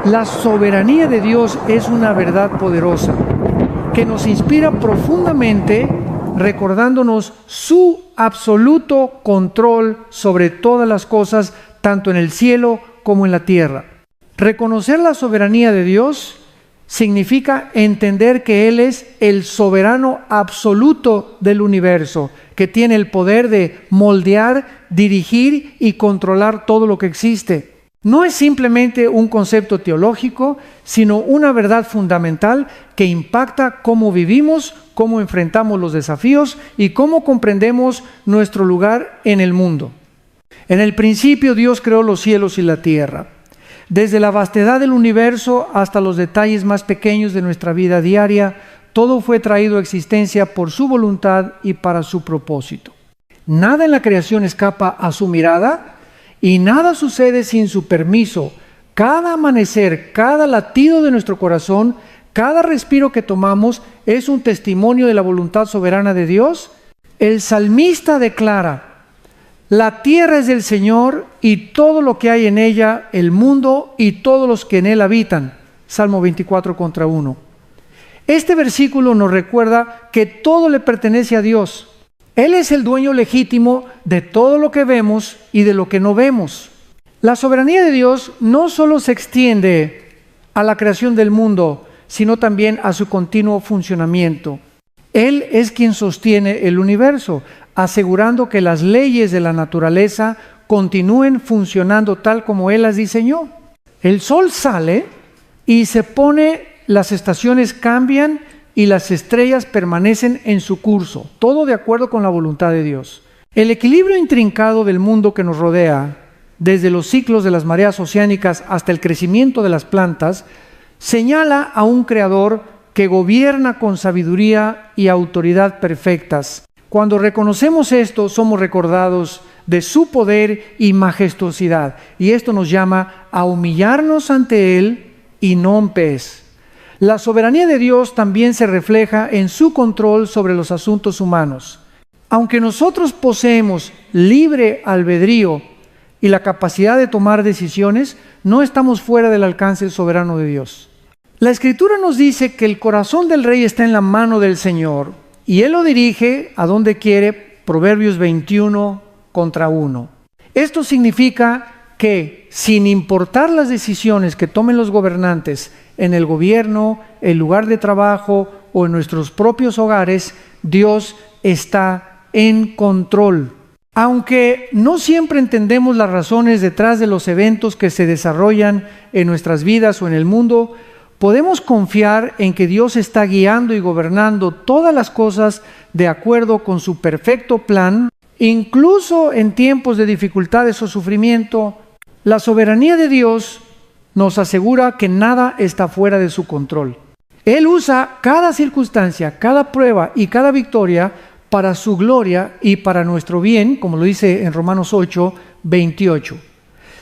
La soberanía de Dios es una verdad poderosa que nos inspira profundamente, recordándonos su absoluto control sobre todas las cosas, tanto en el cielo como en la tierra. Reconocer la soberanía de Dios significa entender que Él es el soberano absoluto del universo, que tiene el poder de moldear, dirigir y controlar todo lo que existe. No es simplemente un concepto teológico, sino una verdad fundamental que impacta cómo vivimos, cómo enfrentamos los desafíos y cómo comprendemos nuestro lugar en el mundo. En el principio Dios creó los cielos y la tierra. Desde la vastedad del universo hasta los detalles más pequeños de nuestra vida diaria, todo fue traído a existencia por su voluntad y para su propósito. Nada en la creación escapa a su mirada y nada sucede sin su permiso. Cada amanecer, cada latido de nuestro corazón, cada respiro que tomamos es un testimonio de la voluntad soberana de Dios. El salmista declara: la tierra es del Señor y todo lo que hay en ella, el mundo y todos los que en él habitan. Salmo 24:1. Este versículo nos recuerda que todo le pertenece a Dios. Él es el dueño legítimo de todo lo que vemos y de lo que no vemos. La soberanía de Dios no solo se extiende a la creación del mundo, sino también a su continuo funcionamiento. Él es quien sostiene el universo, asegurando que las leyes de la naturaleza continúen funcionando tal como Él las diseñó. El sol sale y se pone, las estaciones cambian y las estrellas permanecen en su curso, todo de acuerdo con la voluntad de Dios. El equilibrio intrincado del mundo que nos rodea, desde los ciclos de las mareas oceánicas hasta el crecimiento de las plantas, señala a un creador que gobierna con sabiduría y autoridad perfectas. Cuando reconocemos esto, somos recordados de su poder y majestuosidad, y esto nos llama a humillarnos ante Él y non pes. La soberanía de Dios también se refleja en su control sobre los asuntos humanos. Aunque nosotros poseemos libre albedrío y la capacidad de tomar decisiones, no estamos fuera del alcance soberano de Dios. La Escritura nos dice que el corazón del rey está en la mano del Señor y Él lo dirige a donde quiere. Proverbios 21:1. Esto significa que, sin importar las decisiones que tomen los gobernantes en el gobierno, el lugar de trabajo o en nuestros propios hogares, Dios está en control. Aunque no siempre entendemos las razones detrás de los eventos que se desarrollan en nuestras vidas o en el mundo, podemos confiar en que Dios está guiando y gobernando todas las cosas de acuerdo con su perfecto plan. Incluso en tiempos de dificultades o sufrimiento, la soberanía de Dios nos asegura que nada está fuera de su control. Él usa cada circunstancia, cada prueba y cada victoria para su gloria y para nuestro bien, como lo dice en Romanos 8:28.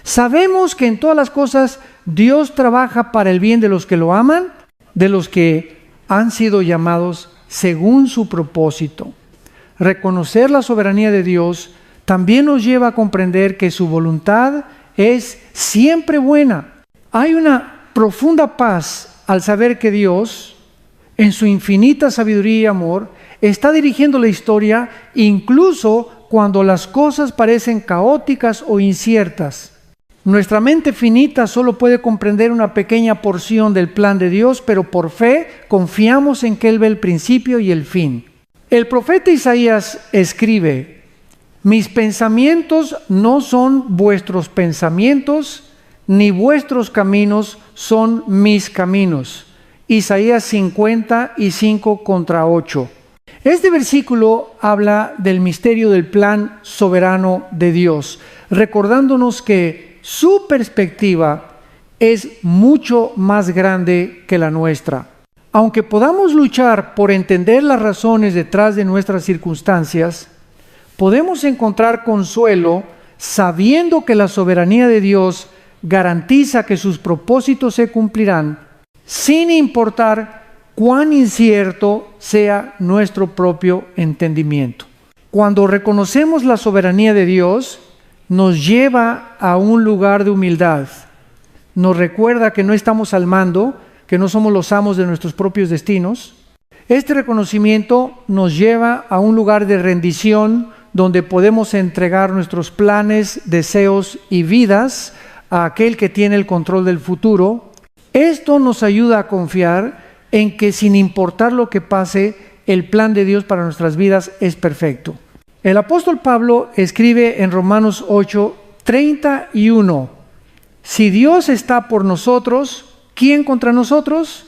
Sabemos que en todas las cosas Dios trabaja para el bien de los que lo aman, de los que han sido llamados según su propósito. Reconocer la soberanía de Dios también nos lleva a comprender que su voluntad es siempre buena. Hay una profunda paz al saber que Dios, en su infinita sabiduría y amor, está dirigiendo la historia incluso cuando las cosas parecen caóticas o inciertas. Nuestra mente finita solo puede comprender una pequeña porción del plan de Dios, pero por fe confiamos en que Él ve el principio y el fin. El profeta Isaías escribe: mis pensamientos no son vuestros pensamientos, ni vuestros caminos son mis caminos. Isaías 55:8. Este versículo habla del misterio del plan soberano de Dios, recordándonos que su perspectiva es mucho más grande que la nuestra. Aunque podamos luchar por entender las razones detrás de nuestras circunstancias, podemos encontrar consuelo sabiendo que la soberanía de Dios garantiza que sus propósitos se cumplirán, sin importar cuán incierto sea nuestro propio entendimiento. Cuando reconocemos la soberanía de Dios, nos lleva a un lugar de humildad. nos recuerda que no estamos al mando, que no somos los amos de nuestros propios destinos. Este reconocimiento nos lleva a un lugar de rendición donde podemos entregar nuestros planes, deseos y vidas a aquel que tiene el control del futuro. Esto nos ayuda a confiar en que sin importar lo que pase, el plan de Dios para nuestras vidas es perfecto. El apóstol Pablo escribe en Romanos 8:31, si Dios está por nosotros, ¿quién contra nosotros?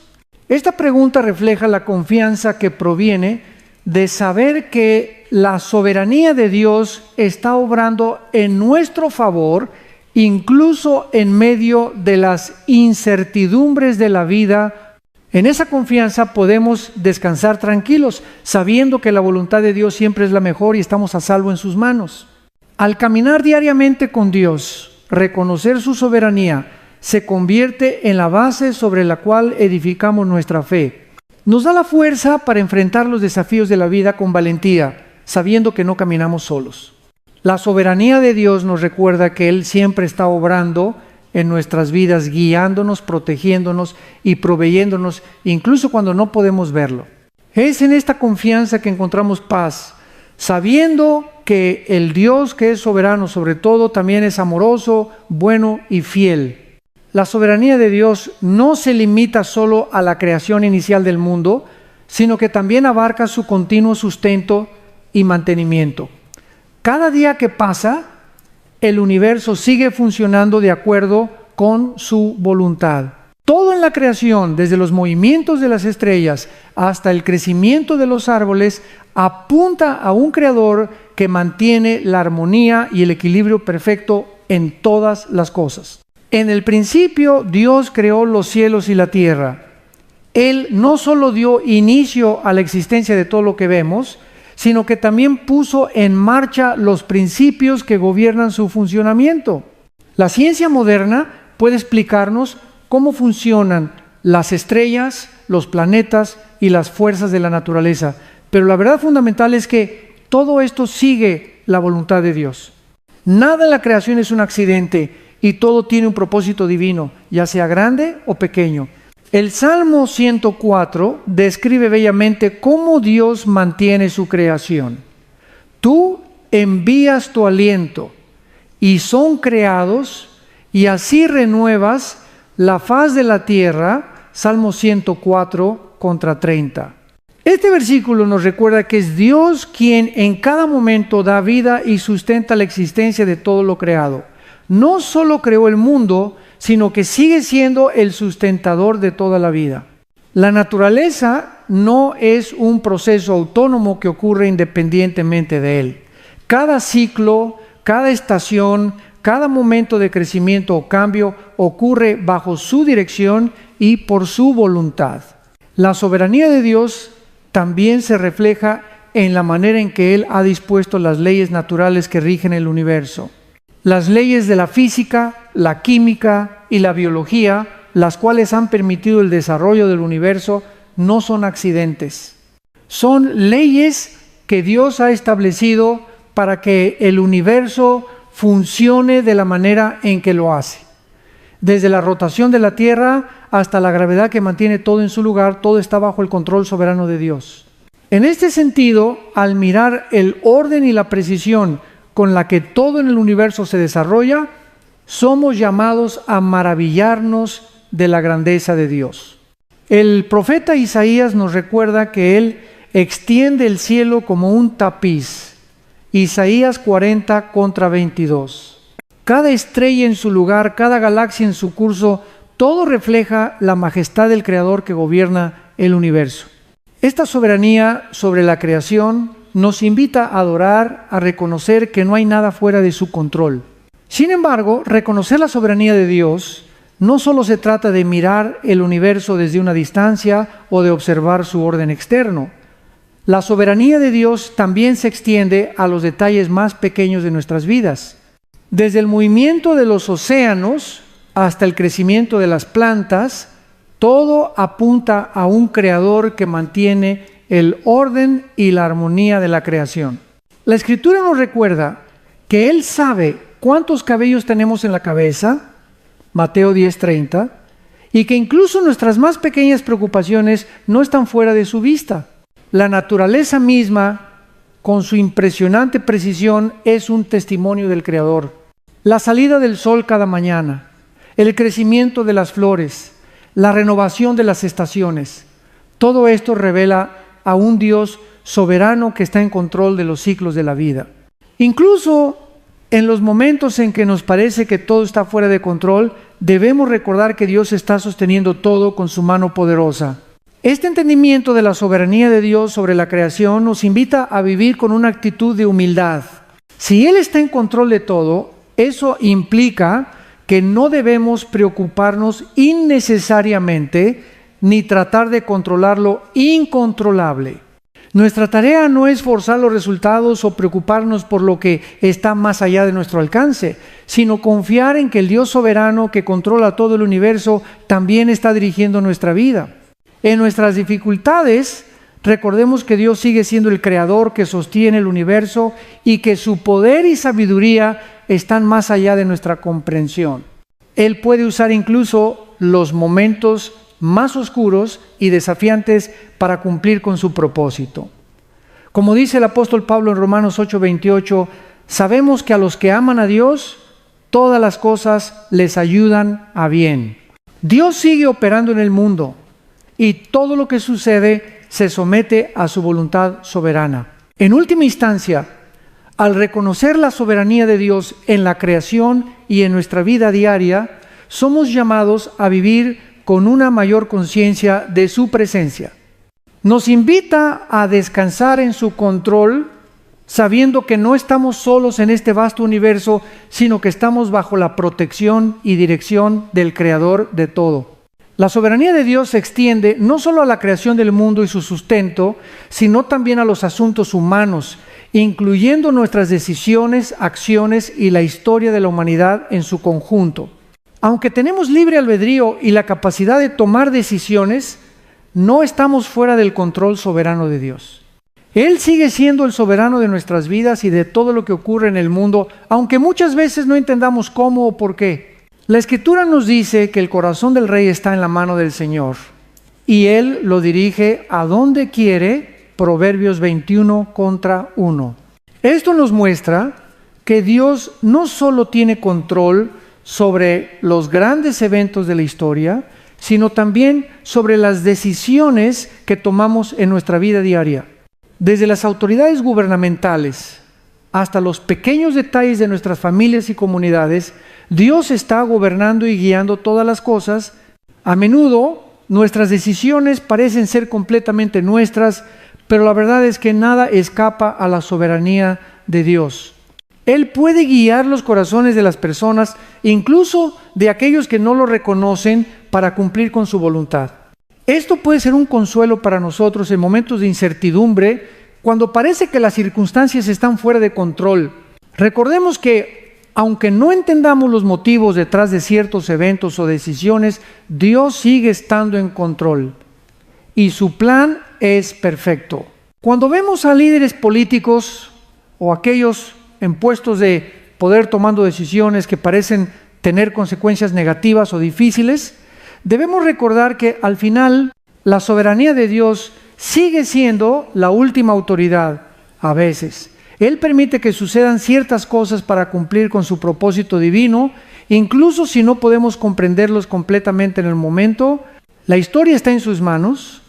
Esta pregunta refleja la confianza que proviene de saber que la soberanía de Dios está obrando en nuestro favor, incluso en medio de las incertidumbres de la vida. En esa confianza podemos descansar tranquilos, sabiendo que la voluntad de Dios siempre es la mejor y estamos a salvo en sus manos. Al caminar diariamente con Dios, reconocer su soberanía se convierte en la base sobre la cual edificamos nuestra fe. Nos da la fuerza para enfrentar los desafíos de la vida con valentía, sabiendo que no caminamos solos. La soberanía de Dios nos recuerda que Él siempre está obrando en nuestras vidas, guiándonos, protegiéndonos y proveyéndonos, incluso cuando no podemos verlo. Es en esta confianza que encontramos paz, sabiendo que el Dios que es soberano sobre todo también es amoroso, bueno y fiel. La soberanía de Dios no se limita solo a la creación inicial del mundo, sino que también abarca su continuo sustento y mantenimiento. Cada día que pasa, el universo sigue funcionando de acuerdo con su voluntad. Todo en la creación, desde los movimientos de las estrellas hasta el crecimiento de los árboles, apunta a un creador que mantiene la armonía y el equilibrio perfecto en todas las cosas. En el principio, Dios creó los cielos y la tierra. Él no solo dio inicio a la existencia de todo lo que vemos, sino que también puso en marcha los principios que gobiernan su funcionamiento. La ciencia moderna puede explicarnos cómo funcionan las estrellas, los planetas y las fuerzas de la naturaleza, pero la verdad fundamental es que todo esto sigue la voluntad de Dios. Nada en la creación es un accidente y todo tiene un propósito divino, ya sea grande o pequeño. El Salmo 104 describe bellamente cómo Dios mantiene su creación. Tú envías tu aliento y son creados, y así renuevas la faz de la tierra. Salmo 104:30. Este versículo nos recuerda que es Dios quien en cada momento da vida y sustenta la existencia de todo lo creado. No solo creó el mundo, sino que sigue siendo el sustentador de toda la vida. La naturaleza no es un proceso autónomo que ocurre independientemente de él. Cada ciclo, cada estación, cada momento de crecimiento o cambio ocurre bajo su dirección y por su voluntad. La soberanía de Dios también se refleja en la manera en que Él ha dispuesto las leyes naturales que rigen el universo. Las leyes de la física, la química y la biología, las cuales han permitido el desarrollo del universo, no son accidentes. Son leyes que Dios ha establecido para que el universo funcione de la manera en que lo hace. Desde la rotación de la Tierra hasta la gravedad que mantiene todo en su lugar, todo está bajo el control soberano de Dios. En este sentido, al mirar el orden y la precisión con la que todo en el universo se desarrolla, somos llamados a maravillarnos de la grandeza de Dios. El profeta Isaías nos recuerda que Él extiende el cielo como un tapiz. Isaías 40:22. Cada estrella en su lugar, cada galaxia en su curso, todo refleja la majestad del Creador que gobierna el universo. Esta soberanía sobre la creación nos invita a adorar, a reconocer que no hay nada fuera de su control. Sin embargo, reconocer la soberanía de Dios no solo se trata de mirar el universo desde una distancia o de observar su orden externo. La soberanía de Dios también se extiende a los detalles más pequeños de nuestras vidas. Desde el movimiento de los océanos hasta el crecimiento de las plantas, todo apunta a un creador que mantiene el orden y la armonía de la creación. La Escritura nos recuerda que Él sabe cuántos cabellos tenemos en la cabeza, Mateo 10:30, y que incluso nuestras más pequeñas preocupaciones no están fuera de su vista. La naturaleza misma, con su impresionante precisión, es un testimonio del Creador. La salida del sol cada mañana, el crecimiento de las flores, la renovación de las estaciones, todo esto revela a un Dios soberano que está en control de los ciclos de la vida. Incluso en los momentos en que nos parece que todo está fuera de control, debemos recordar que Dios está sosteniendo todo con su mano poderosa. Este entendimiento de la soberanía de Dios sobre la creación nos invita a vivir con una actitud de humildad. Si Él está en control de todo, eso implica que no debemos preocuparnos innecesariamente ni tratar de controlar lo incontrolable. Nuestra tarea no es forzar los resultados o preocuparnos por lo que está más allá de nuestro alcance, sino confiar en que el Dios soberano que controla todo el universo también está dirigiendo nuestra vida. En nuestras dificultades, recordemos que Dios sigue siendo el creador que sostiene el universo y que su poder y sabiduría están más allá de nuestra comprensión. Él puede usar incluso los momentos más oscuros y desafiantes para cumplir con su propósito. Como dice el apóstol Pablo en Romanos 8:28, sabemos que a los que aman a Dios, todas las cosas les ayudan a bien. Dios sigue operando en el mundo y todo lo que sucede se somete a su voluntad soberana. En última instancia, al reconocer la soberanía de Dios en la creación y en nuestra vida diaria, somos llamados a vivir con una mayor conciencia de su presencia. Nos invita a descansar en su control, sabiendo que no estamos solos en este vasto universo, sino que estamos bajo la protección y dirección del Creador de todo. La soberanía de Dios se extiende no solo a la creación del mundo y su sustento, sino también a los asuntos humanos, incluyendo nuestras decisiones, acciones y la historia de la humanidad en su conjunto. Aunque tenemos libre albedrío y la capacidad de tomar decisiones, no estamos fuera del control soberano de Dios. Él sigue siendo el soberano de nuestras vidas y de todo lo que ocurre en el mundo, aunque muchas veces no entendamos cómo o por qué. La Escritura nos dice que el corazón del rey está en la mano del Señor y Él lo dirige a donde quiere, Proverbios 21:1. Esto nos muestra que Dios no solo tiene control sobre los grandes eventos de la historia, sino también sobre las decisiones que tomamos en nuestra vida diaria. Desde las autoridades gubernamentales hasta los pequeños detalles de nuestras familias y comunidades, Dios está gobernando y guiando todas las cosas. A menudo nuestras decisiones parecen ser completamente nuestras, pero la verdad es que nada escapa a la soberanía de Dios. Él puede guiar los corazones de las personas, incluso de aquellos que no lo reconocen, para cumplir con su voluntad. Esto puede ser un consuelo para nosotros en momentos de incertidumbre, cuando parece que las circunstancias están fuera de control. Recordemos que, aunque no entendamos los motivos detrás de ciertos eventos o decisiones, Dios sigue estando en control y su plan es perfecto. Cuando vemos a líderes políticos o aquellos en puestos de poder tomando decisiones que parecen tener consecuencias negativas o difíciles, debemos recordar que al final la soberanía de Dios sigue siendo la última autoridad a veces. Él permite que sucedan ciertas cosas para cumplir con su propósito divino, incluso si no podemos comprenderlos completamente en el momento. La historia está en sus manos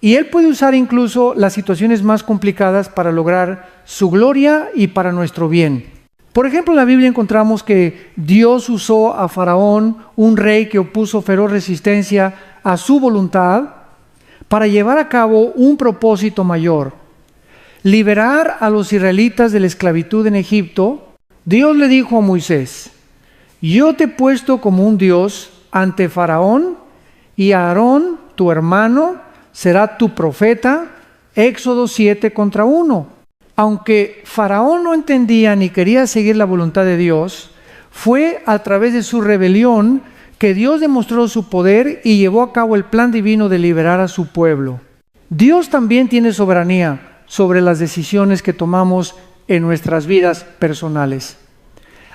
y Él puede usar incluso las situaciones más complicadas para lograr su gloria y para nuestro bien. Por ejemplo, en la Biblia encontramos que Dios usó a Faraón, un rey que opuso feroz resistencia a su voluntad, para llevar a cabo un propósito mayor: liberar a los israelitas de la esclavitud en Egipto. Dios le dijo a Moisés: yo te he puesto como un Dios ante Faraón, y Aarón, tu hermano, será tu profeta. Éxodo 7:1. Aunque Faraón no entendía ni quería seguir la voluntad de Dios, fue a través de su rebelión que Dios demostró su poder y llevó a cabo el plan divino de liberar a su pueblo. Dios también tiene soberanía sobre las decisiones que tomamos en nuestras vidas personales.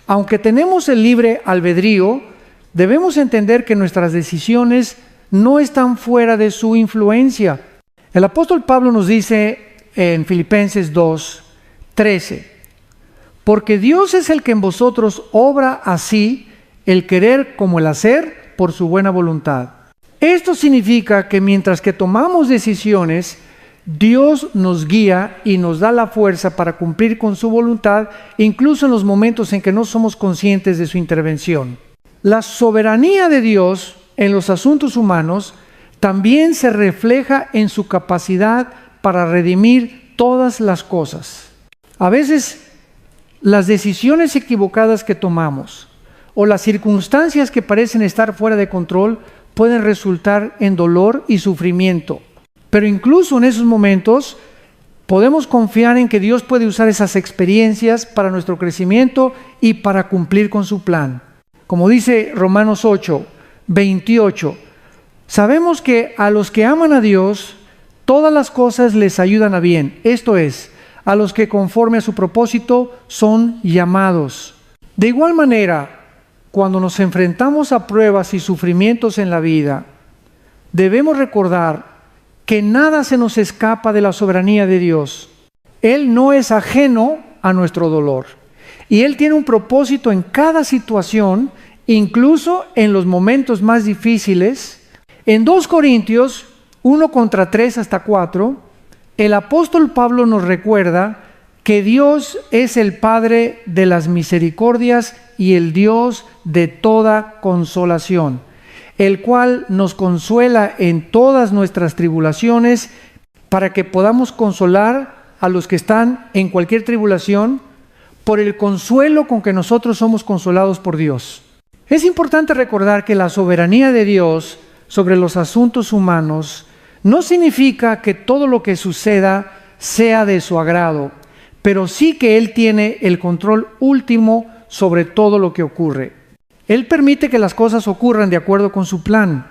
Aunque tenemos el libre albedrío, debemos entender que nuestras decisiones no están fuera de su influencia. El apóstol Pablo nos dice en Filipenses 2:13, porque Dios es el que en vosotros obra así el querer como el hacer por su buena voluntad. Esto significa que mientras que tomamos decisiones, Dios nos guía y nos da la fuerza para cumplir con su voluntad, incluso en los momentos en que no somos conscientes de su intervención. La soberanía de Dios en los asuntos humanos también se refleja en su capacidad para redimir todas las cosas. A veces, las decisiones equivocadas que tomamos o las circunstancias que parecen estar fuera de control pueden resultar en dolor y sufrimiento. Pero incluso en esos momentos podemos confiar en que Dios puede usar esas experiencias para nuestro crecimiento y para cumplir con su plan. Como dice Romanos 8:28, sabemos que a los que aman a Dios, todas las cosas les ayudan a bien. Esto es, a los que conforme a su propósito son llamados. De igual manera, cuando nos enfrentamos a pruebas y sufrimientos en la vida, debemos recordar que nada se nos escapa de la soberanía de Dios. Él no es ajeno a nuestro dolor. Y Él tiene un propósito en cada situación, incluso en los momentos más difíciles. En 2 Corintios 1:3-4, el apóstol Pablo nos recuerda que Dios es el Padre de las misericordias y el Dios de toda consolación, el cual nos consuela en todas nuestras tribulaciones, para que podamos consolar a los que están en cualquier tribulación por el consuelo con que nosotros somos consolados por Dios. Es importante recordar que la soberanía de Dios sobre los asuntos humanos no significa que todo lo que suceda sea de su agrado, pero sí que Él tiene el control último sobre todo lo que ocurre. Él permite que las cosas ocurran de acuerdo con su plan,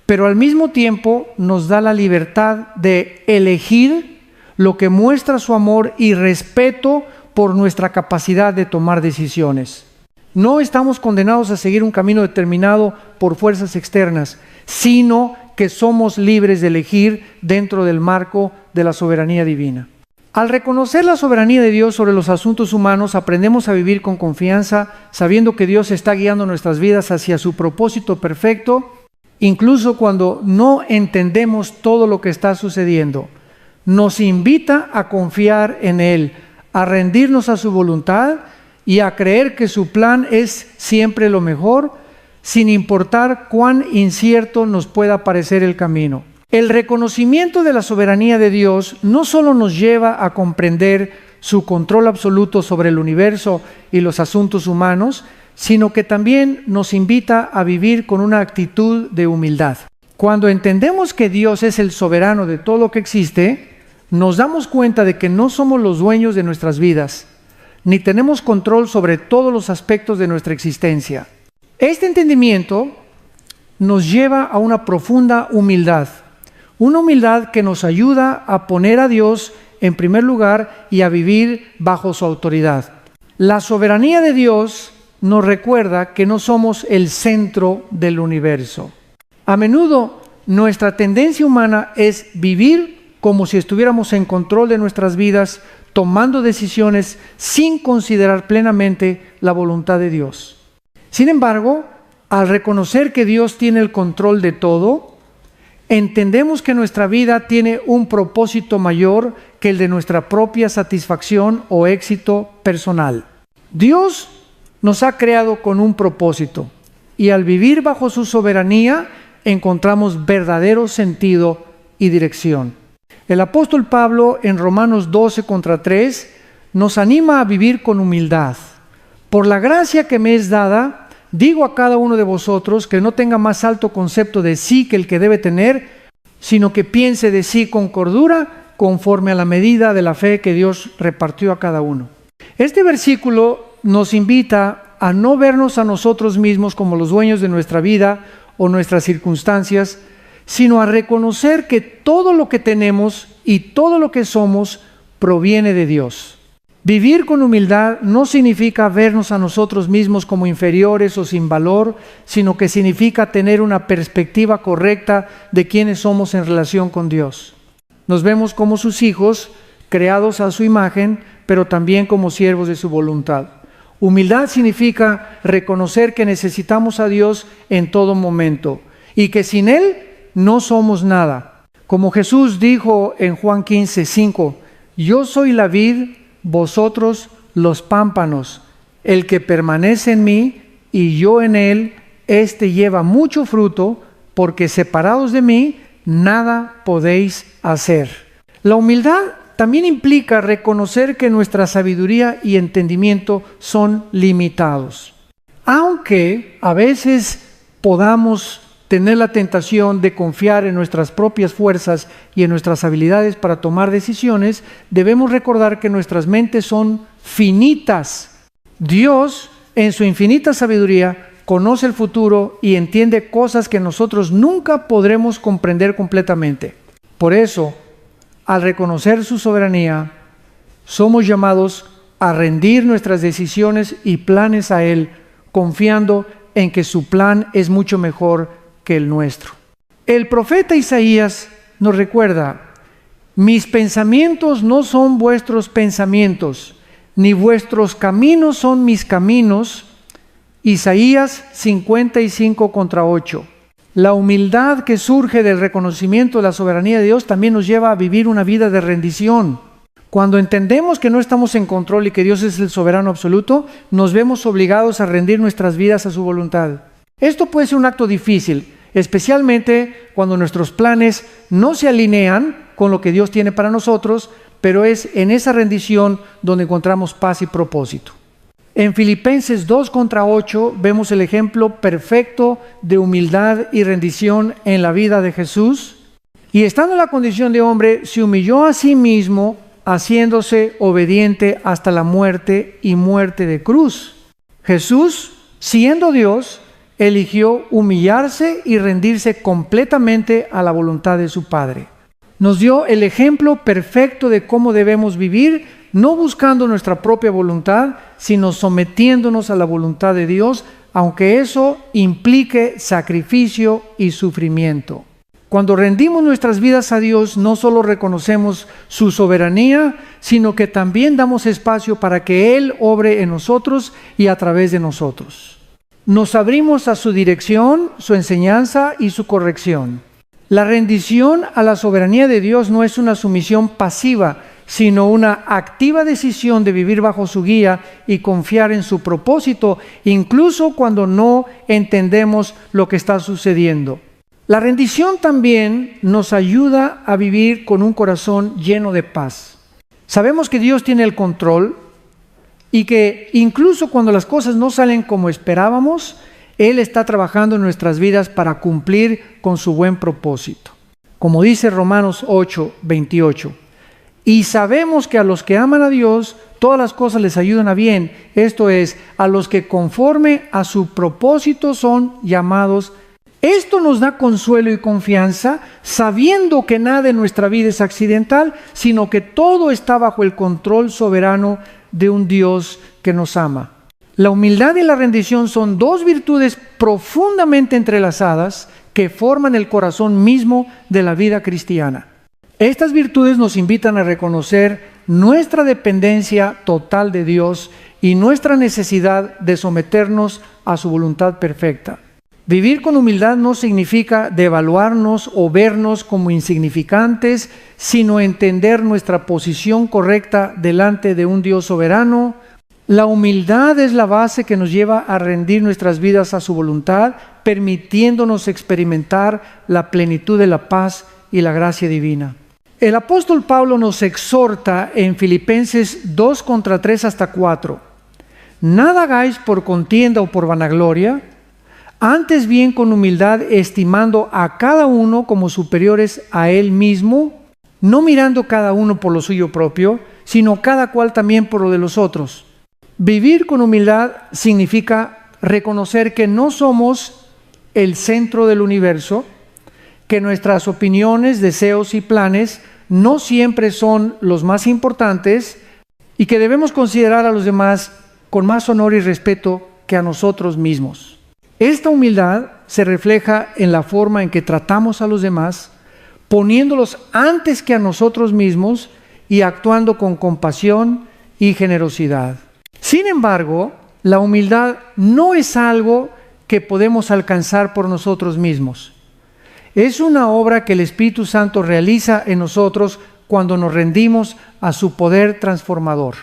pero al mismo tiempo nos da la libertad de elegir lo que muestra su amor y respeto por nuestra capacidad de tomar decisiones. No estamos condenados a seguir un camino determinado por fuerzas externas, sino que somos libres de elegir dentro del marco de la soberanía divina. Al reconocer la soberanía de Dios sobre los asuntos humanos, aprendemos a vivir con confianza, sabiendo que Dios está guiando nuestras vidas hacia su propósito perfecto, incluso cuando no entendemos todo lo que está sucediendo. Nos invita a confiar en Él, a rendirnos a su voluntad y a creer que su plan es siempre lo mejor, sin importar cuán incierto nos pueda parecer el camino. El reconocimiento de la soberanía de Dios no solo nos lleva a comprender su control absoluto sobre el universo y los asuntos humanos, sino que también nos invita a vivir con una actitud de humildad. Cuando entendemos que Dios es el soberano de todo lo que existe, nos damos cuenta de que no somos los dueños de nuestras vidas, ni tenemos control sobre todos los aspectos de nuestra existencia. Este entendimiento nos lleva a una profunda humildad. Una humildad que nos ayuda a poner a Dios en primer lugar y a vivir bajo su autoridad. La soberanía de Dios nos recuerda que no somos el centro del universo. A menudo nuestra tendencia humana es vivir como si estuviéramos en control de nuestras vidas, tomando decisiones sin considerar plenamente la voluntad de Dios. Sin embargo, al reconocer que Dios tiene el control de todo, entendemos que nuestra vida tiene un propósito mayor que el de nuestra propia satisfacción o éxito personal. Dios nos ha creado con un propósito y al vivir bajo su soberanía encontramos verdadero sentido y dirección. El apóstol Pablo en Romanos 12:3 nos anima a vivir con humildad. Por la gracia que me es dada, digo a cada uno de vosotros que no tenga más alto concepto de sí que el que debe tener, sino que piense de sí con cordura, conforme a la medida de la fe que Dios repartió a cada uno. Este versículo nos invita a no vernos a nosotros mismos como los dueños de nuestra vida o nuestras circunstancias, sino a reconocer que todo lo que tenemos y todo lo que somos proviene de Dios. Vivir con humildad no significa vernos a nosotros mismos como inferiores o sin valor, sino que significa tener una perspectiva correcta de quiénes somos en relación con Dios. Nos vemos como sus hijos, creados a su imagen, pero también como siervos de su voluntad. Humildad significa reconocer que necesitamos a Dios en todo momento y que sin Él no somos nada. Como Jesús dijo en Juan 15:5, yo soy la vid, vosotros los pámpanos. El que permanece en mí y yo en él, éste lleva mucho fruto, porque separados de mí, nada podéis hacer. La humildad también implica reconocer que nuestra sabiduría y entendimiento son limitados. Aunque a veces podamos tener la tentación de confiar en nuestras propias fuerzas y en nuestras habilidades para tomar decisiones, debemos recordar que nuestras mentes son finitas. Dios, en su infinita sabiduría, conoce el futuro y entiende cosas que nosotros nunca podremos comprender completamente. Por eso, al reconocer su soberanía, somos llamados a rendir nuestras decisiones y planes a Él, confiando en que su plan es mucho mejor que el nuestro. El profeta Isaías nos recuerda: mis pensamientos no son vuestros pensamientos, ni vuestros caminos son mis caminos. Isaías 55:8. La humildad que surge del reconocimiento de la soberanía de Dios también nos lleva a vivir una vida de rendición. Cuando entendemos que no estamos en control y que Dios es el soberano absoluto, nos vemos obligados a rendir nuestras vidas a su voluntad. Esto puede ser un acto difícil, especialmente cuando nuestros planes no se alinean con lo que Dios tiene para nosotros, pero es en esa rendición donde encontramos paz y propósito. En Filipenses 2:8 vemos el ejemplo perfecto de humildad y rendición en la vida de Jesús. Y estando en la condición de hombre, se humilló a sí mismo, haciéndose obediente hasta la muerte y muerte de cruz. Jesús, siendo Dios, eligió humillarse y rendirse completamente a la voluntad de su Padre. Nos dio el ejemplo perfecto de cómo debemos vivir, no buscando nuestra propia voluntad, sino sometiéndonos a la voluntad de Dios, aunque eso implique sacrificio y sufrimiento. Cuando rendimos nuestras vidas a Dios, no solo reconocemos su soberanía, sino que también damos espacio para que Él obre en nosotros y a través de nosotros. Nos abrimos a su dirección, su enseñanza y su corrección. La rendición a la soberanía de Dios no es una sumisión pasiva, sino una activa decisión de vivir bajo su guía y confiar en su propósito, incluso cuando no entendemos lo que está sucediendo. La rendición también nos ayuda a vivir con un corazón lleno de paz. Sabemos que Dios tiene el control y que incluso cuando las cosas no salen como esperábamos, Él está trabajando en nuestras vidas para cumplir con su buen propósito. Como dice Romanos 8:28, y sabemos que a los que aman a Dios, todas las cosas les ayudan a bien, esto es, a los que conforme a su propósito son llamados. Esto nos da consuelo y confianza, sabiendo que nada en nuestra vida es accidental, sino que todo está bajo el control soberano de un Dios que nos ama. La humildad y la rendición son dos virtudes profundamente entrelazadas que forman el corazón mismo de la vida cristiana. Estas virtudes nos invitan a reconocer nuestra dependencia total de Dios y nuestra necesidad de someternos a su voluntad perfecta. Vivir con humildad no significa devaluarnos o vernos como insignificantes, sino entender nuestra posición correcta delante de un Dios soberano. La humildad es la base que nos lleva a rendir nuestras vidas a su voluntad, permitiéndonos experimentar la plenitud de la paz y la gracia divina. El apóstol Pablo nos exhorta en Filipenses 2:3-4. Nada hagáis por contienda o por vanagloria, antes bien con humildad, estimando a cada uno como superiores a él mismo, no mirando cada uno por lo suyo propio, sino cada cual también por lo de los otros. Vivir con humildad significa reconocer que no somos el centro del universo, que nuestras opiniones, deseos y planes no siempre son los más importantes, y que debemos considerar a los demás con más honor y respeto que a nosotros mismos. Esta humildad se refleja en la forma en que tratamos a los demás, poniéndolos antes que a nosotros mismos y actuando con compasión y generosidad. Sin embargo, la humildad no es algo que podemos alcanzar por nosotros mismos. Es una obra que el Espíritu Santo realiza en nosotros cuando nos rendimos a su poder transformador.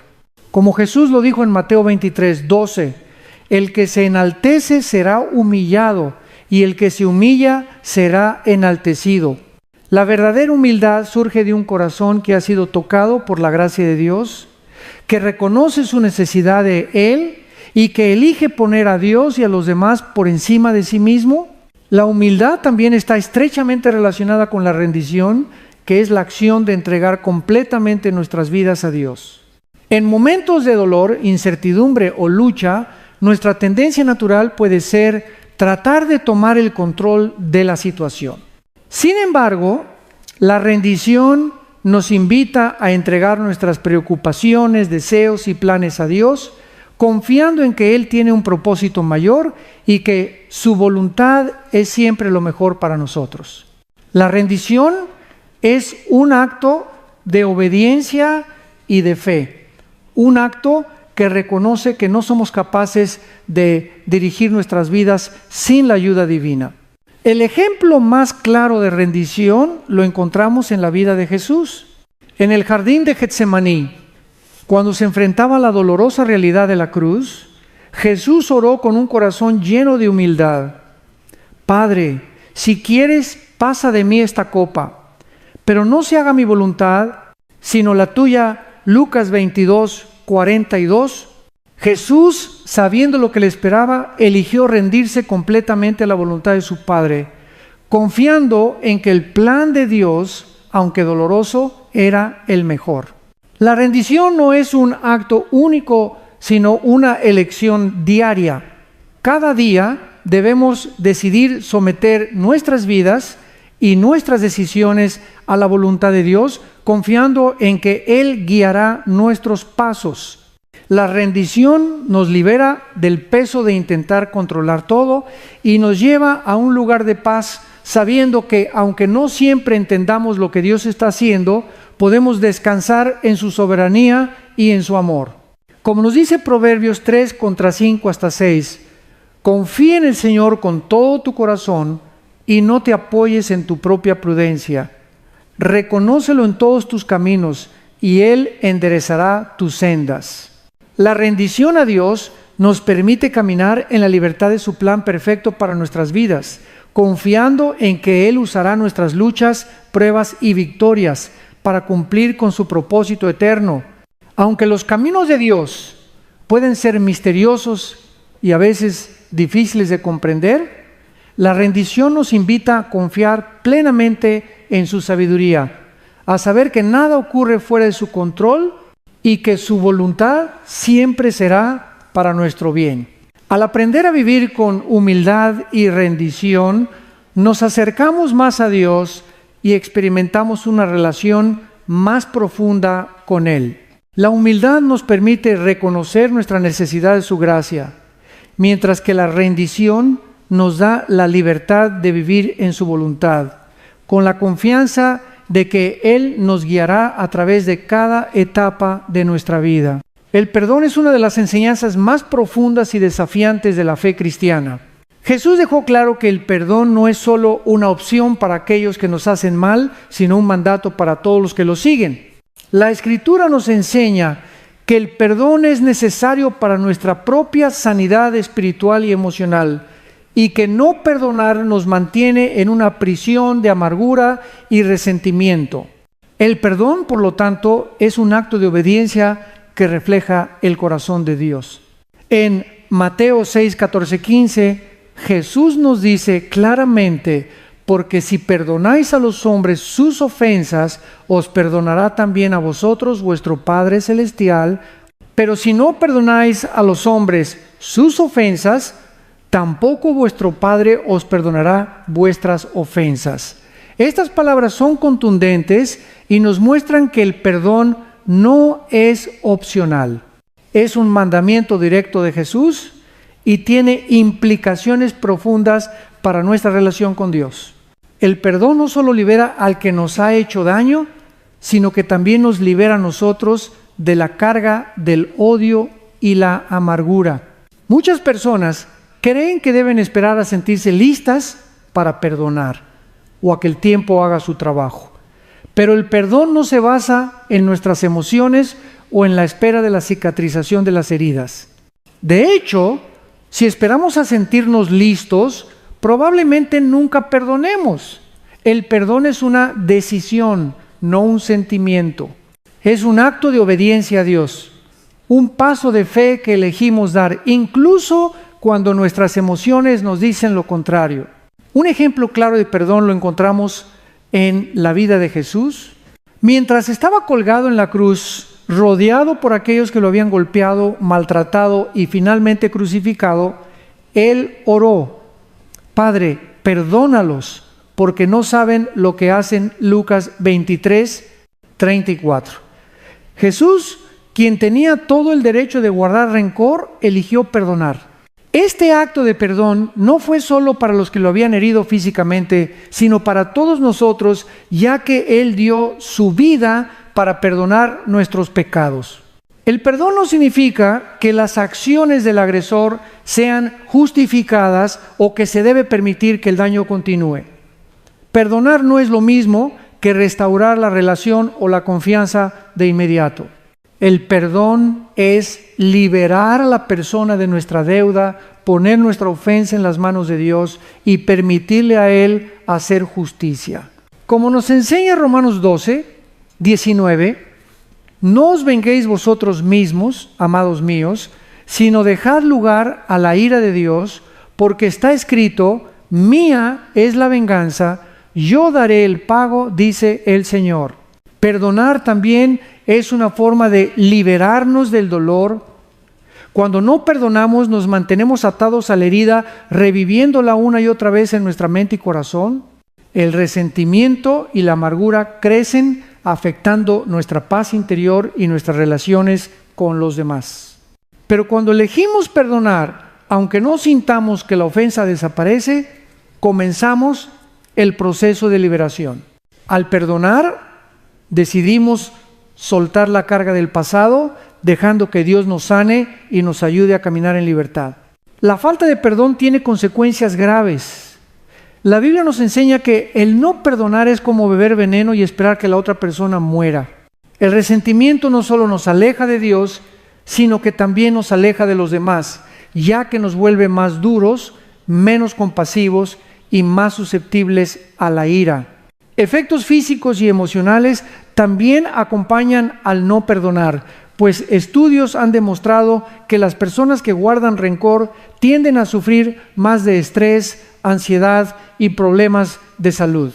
Como Jesús lo dijo en Mateo 23:12, el que se enaltece será humillado y el que se humilla será enaltecido. La verdadera humildad surge de un corazón que ha sido tocado por la gracia de Dios, que reconoce su necesidad de Él y que elige poner a Dios y a los demás por encima de sí mismo. La humildad también está estrechamente relacionada con la rendición, que es la acción de entregar completamente nuestras vidas a Dios. En momentos de dolor, incertidumbre o lucha, nuestra tendencia natural puede ser tratar de tomar el control de la situación. Sin embargo, la rendición nos invita a entregar nuestras preocupaciones, deseos y planes a Dios, confiando en que Él tiene un propósito mayor y que su voluntad es siempre lo mejor para nosotros. La rendición es un acto de obediencia y de fe, un acto que reconoce que no somos capaces de dirigir nuestras vidas sin la ayuda divina. El ejemplo más claro de rendición lo encontramos en la vida de Jesús. En el jardín de Getsemaní, cuando se enfrentaba a la dolorosa realidad de la cruz, Jesús oró con un corazón lleno de humildad. Padre, si quieres, pasa de mí esta copa, pero no se haga mi voluntad, sino la tuya. Lucas 22:42. Jesús, sabiendo lo que le esperaba, eligió rendirse completamente a la voluntad de su Padre, confiando en que el plan de Dios, aunque doloroso, era el mejor. La rendición no es un acto único, sino una elección diaria. Cada día debemos decidir someter nuestras vidas y nuestras decisiones a la voluntad de Dios, confiando en que Él guiará nuestros pasos. La rendición nos libera del peso de intentar controlar todo y nos lleva a un lugar de paz, sabiendo que aunque no siempre entendamos lo que Dios está haciendo, podemos descansar en su soberanía y en su amor. Como nos dice Proverbios 3:5-6, confía en el Señor con todo tu corazón y no te apoyes en tu propia prudencia. Reconócelo en todos tus caminos y Él enderezará tus sendas. La rendición a Dios nos permite caminar en la libertad de su plan perfecto para nuestras vidas, confiando en que Él usará nuestras luchas, pruebas y victorias para cumplir con su propósito eterno. Aunque los caminos de Dios pueden ser misteriosos y a veces difíciles de comprender, la rendición nos invita a confiar plenamente en su sabiduría, a saber que nada ocurre fuera de su control y que su voluntad siempre será para nuestro bien. Al aprender a vivir con humildad y rendición, nos acercamos más a Dios y experimentamos una relación más profunda con Él. La humildad nos permite reconocer nuestra necesidad de su gracia, mientras que la rendición nos da la libertad de vivir en su voluntad, con la confianza de que Él nos guiará a través de cada etapa de nuestra vida. El perdón es una de las enseñanzas más profundas y desafiantes de la fe cristiana. Jesús dejó claro que el perdón no es solo una opción para aquellos que nos hacen mal, sino un mandato para todos los que lo siguen. La Escritura nos enseña que el perdón es necesario para nuestra propia sanidad espiritual y emocional, y que no perdonar nos mantiene en una prisión de amargura y resentimiento. El perdón, por lo tanto, es un acto de obediencia que refleja el corazón de Dios. En Mateo 6:14-15, Jesús nos dice claramente: porque si perdonáis a los hombres sus ofensas, os perdonará también a vosotros vuestro Padre Celestial. Pero si no perdonáis a los hombres sus ofensas, tampoco vuestro Padre os perdonará vuestras ofensas. Estas palabras son contundentes y nos muestran que el perdón no es opcional. Es un mandamiento directo de Jesús y tiene implicaciones profundas para nuestra relación con Dios. El perdón no solo libera al que nos ha hecho daño, sino que también nos libera a nosotros de la carga del odio y la amargura. Muchas personas creen que deben esperar a sentirse listas para perdonar o a que el tiempo haga su trabajo. Pero el perdón no se basa en nuestras emociones o en la espera de la cicatrización de las heridas. De hecho, si esperamos a sentirnos listos, probablemente nunca perdonemos. El perdón es una decisión, no un sentimiento. Es un acto de obediencia a Dios, un paso de fe que elegimos dar, incluso cuando nuestras emociones nos dicen lo contrario. Un ejemplo claro de perdón lo encontramos en la vida de Jesús. Mientras estaba colgado en la cruz, rodeado por aquellos que lo habían golpeado, maltratado y finalmente crucificado, Él oró: Padre, perdónalos, porque no saben lo que hacen. Lucas 23:34. Jesús, quien tenía todo el derecho de guardar rencor, eligió perdonar. Este acto de perdón no fue solo para los que lo habían herido físicamente, sino para todos nosotros, ya que Él dio su vida para perdonar nuestros pecados. El perdón no significa que las acciones del agresor sean justificadas o que se debe permitir que el daño continúe. Perdonar no es lo mismo que restaurar la relación o la confianza de inmediato. El perdón es liberar a la persona de nuestra deuda, poner nuestra ofensa en las manos de Dios y permitirle a Él hacer justicia. Como nos enseña Romanos 12:19, no os venguéis vosotros mismos, amados míos, sino dejad lugar a la ira de Dios, porque está escrito: mía es la venganza, yo daré el pago, dice el Señor. Perdonar también es una forma de liberarnos del dolor. Cuando no perdonamos, nos mantenemos atados a la herida, reviviéndola una y otra vez en nuestra mente y corazón. El resentimiento y la amargura crecen, afectando nuestra paz interior y nuestras relaciones con los demás. Pero cuando elegimos perdonar, aunque no sintamos que la ofensa desaparece, comenzamos el proceso de liberación. Al perdonar, decidimos soltar la carga del pasado, dejando que Dios nos sane y nos ayude a caminar en libertad. La falta de perdón tiene consecuencias graves. La Biblia nos enseña que el no perdonar es como beber veneno y esperar que la otra persona muera. El resentimiento no solo nos aleja de Dios, sino que también nos aleja de los demás, ya que nos vuelve más duros, menos compasivos y más susceptibles a la ira. Efectos físicos y emocionales también acompañan al no perdonar, pues estudios han demostrado que las personas que guardan rencor tienden a sufrir más de estrés, ansiedad y problemas de salud.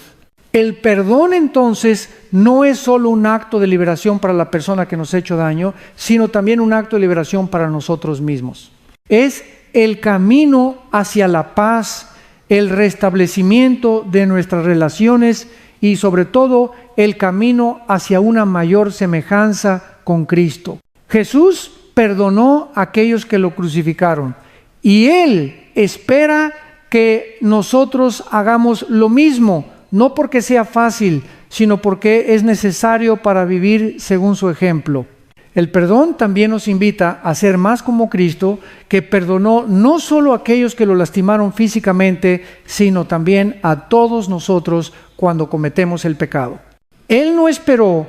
El perdón entonces no es solo un acto de liberación para la persona que nos ha hecho daño, sino también un acto de liberación para nosotros mismos. Es el camino hacia la paz, el restablecimiento de nuestras relaciones y sobre todo el camino hacia una mayor semejanza con Cristo. Jesús perdonó a aquellos que lo crucificaron y Él espera que nosotros hagamos lo mismo, no porque sea fácil, sino porque es necesario para vivir según su ejemplo. El perdón también nos invita a ser más como Cristo, que perdonó no solo a aquellos que lo lastimaron físicamente, sino también a todos nosotros cuando cometemos el pecado. Él no esperó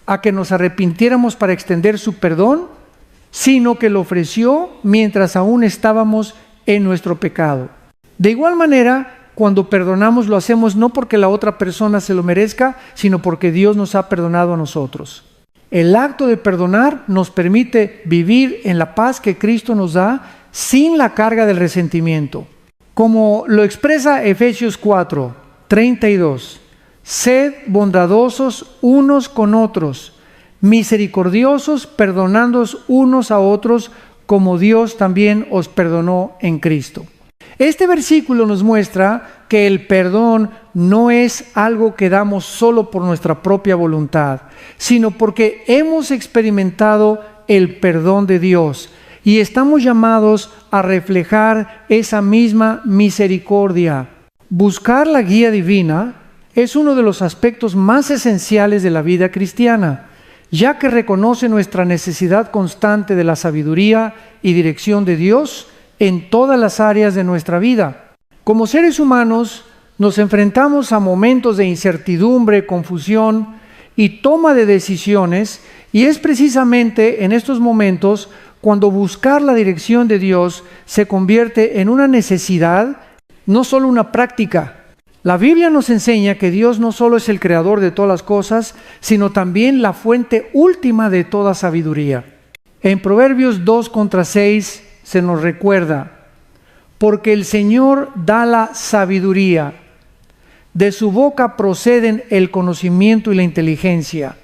a que nos arrepintiéramos para extender su perdón, sino que lo ofreció mientras aún estábamos en nuestro pecado. De igual manera, cuando perdonamos lo hacemos no porque la otra persona se lo merezca, sino porque Dios nos ha perdonado a nosotros. El acto de perdonar nos permite vivir en la paz que Cristo nos da sin la carga del resentimiento. Como lo expresa Efesios 4:32, sed bondadosos unos con otros, misericordiosos, perdonándoos unos a otros, como Dios también os perdonó en Cristo. Este versículo nos muestra que el perdón no es algo que damos solo por nuestra propia voluntad, sino porque hemos experimentado el perdón de Dios y estamos llamados a reflejar esa misma misericordia. Buscar la guía divina es uno de los aspectos más esenciales de la vida cristiana, ya que reconoce nuestra necesidad constante de la sabiduría y dirección de Dios en todas las áreas de nuestra vida. Como seres humanos, nos enfrentamos a momentos de incertidumbre, confusión y toma de decisiones, y es precisamente en estos momentos cuando buscar la dirección de Dios se convierte en una necesidad, no solo una práctica. La Biblia nos enseña que Dios no solo es el creador de todas las cosas, sino también la fuente última de toda sabiduría. En Proverbios 2:6 se nos recuerda: porque el Señor da la sabiduría, de su boca proceden el conocimiento y la inteligencia.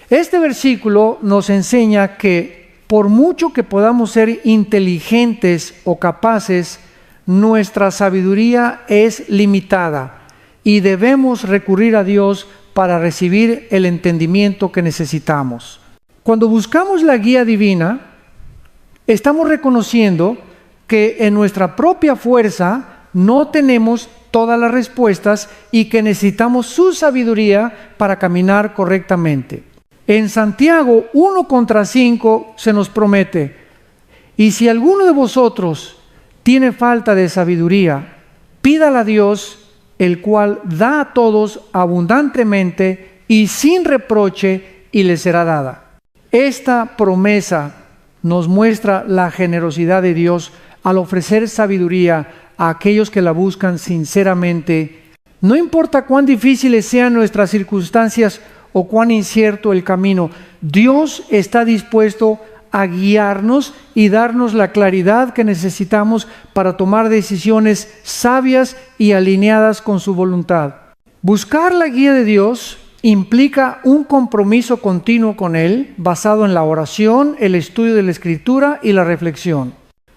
Este versículo nos enseña que por mucho que podamos ser inteligentes o capaces, nuestra sabiduría es limitada y debemos recurrir a Dios para recibir el entendimiento que necesitamos. Cuando buscamos la guía divina, estamos reconociendo que en nuestra propia fuerza no tenemos todas las respuestas y que necesitamos su sabiduría para caminar correctamente. En Santiago 1:5 se nos promete: y si alguno de vosotros tiene falta de sabiduría, pídala a Dios, el cual da a todos abundantemente y sin reproche, y le será dada. Esta promesa nos muestra la generosidad de Dios al ofrecer sabiduría a aquellos que la buscan sinceramente. No importa cuán difíciles sean nuestras circunstancias o cuán incierto el camino, Dios está dispuesto a guiarnos y darnos la claridad que necesitamos para tomar decisiones sabias y alineadas con su voluntad. Buscar la guía de Dios implica un compromiso continuo con Él, basado en la oración, el estudio de la Escritura y la reflexión.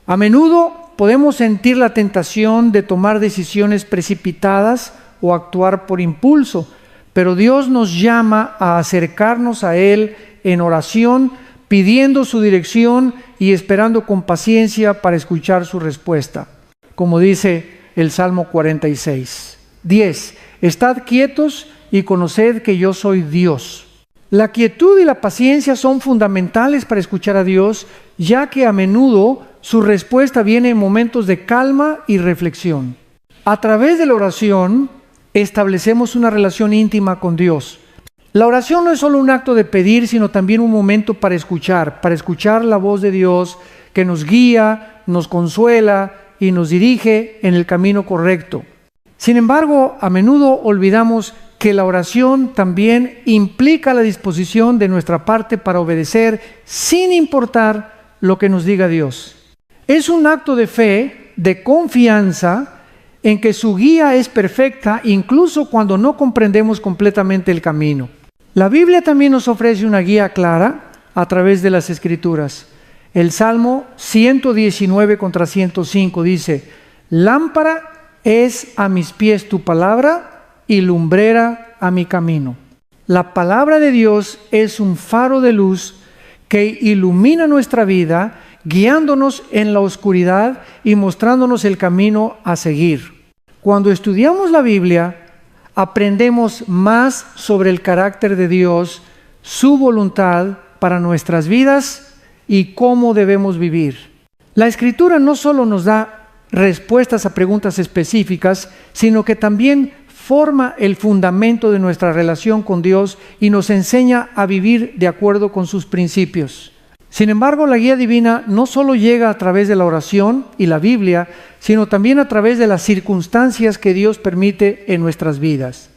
A menudo podemos sentir la tentación de tomar decisiones precipitadas o actuar por impulso, pero Dios nos llama a acercarnos a Él en oración, pidiendo su dirección y esperando con paciencia para escuchar su respuesta. Como dice el Salmo 46:10, estad quietos y conoced que yo soy Dios. La quietud y la paciencia son fundamentales para escuchar a Dios, ya que a menudo su respuesta viene en momentos de calma y reflexión. A través de la oración establecemos una relación íntima con Dios. La oración no es solo un acto de pedir, sino también un momento para escuchar la voz de Dios que nos guía, nos consuela y nos dirige en el camino correcto. Sin embargo, a menudo olvidamos que la oración también implica la disposición de nuestra parte para obedecer sin importar lo que nos diga Dios. Es un acto de fe, de confianza en que su guía es perfecta, incluso cuando no comprendemos completamente el camino. La Biblia también nos ofrece una guía clara a través de las Escrituras. El Salmo 119:105 dice: lámpara es a mis pies tu palabra y lumbrera a mi camino. La palabra de Dios es un faro de luz que ilumina nuestra vida, guiándonos en la oscuridad y mostrándonos el camino a seguir. Cuando estudiamos la Biblia, aprendemos más sobre el carácter de Dios, su voluntad para nuestras vidas y cómo debemos vivir. La Escritura no solo nos da respuestas a preguntas específicas, sino que también forma el fundamento de nuestra relación con Dios y nos enseña a vivir de acuerdo con sus principios. Sin embargo, la guía divina no solo llega a través de la oración y la Biblia, sino también a través de las circunstancias que Dios permite en nuestras vidas.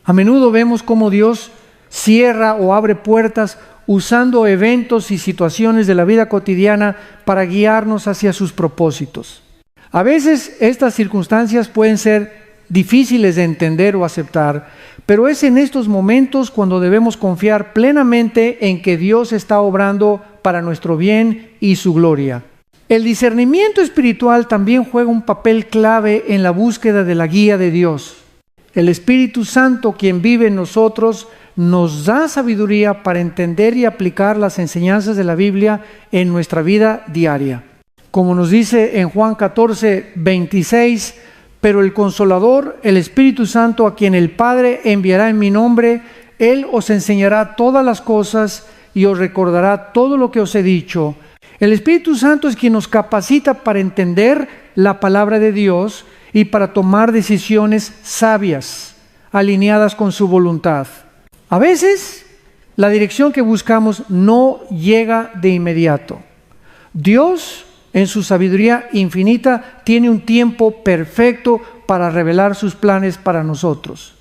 A menudo vemos cómo Dios cierra o abre puertas usando eventos y situaciones de la vida cotidiana para guiarnos hacia sus propósitos. A veces estas circunstancias pueden ser difíciles de entender o aceptar, pero es en estos momentos cuando debemos confiar plenamente en que Dios está obrando para nuestro bien y su gloria. El discernimiento espiritual también juega un papel clave en la búsqueda de la guía de Dios. El Espíritu Santo, quien vive en nosotros, nos da sabiduría para entender y aplicar las enseñanzas de la Biblia en nuestra vida diaria. Como nos dice en Juan 14, 26, pero el Consolador, el Espíritu Santo, a quien el Padre enviará en mi nombre, Él os enseñará todas las cosas y os recordará todo lo que os he dicho. El Espíritu Santo es quien nos capacita para entender la palabra de Dios y para tomar decisiones sabias, alineadas con su voluntad. A veces, la dirección que buscamos no llega de inmediato. Dios, en su sabiduría infinita, tiene un tiempo perfecto para revelar sus planes para nosotros.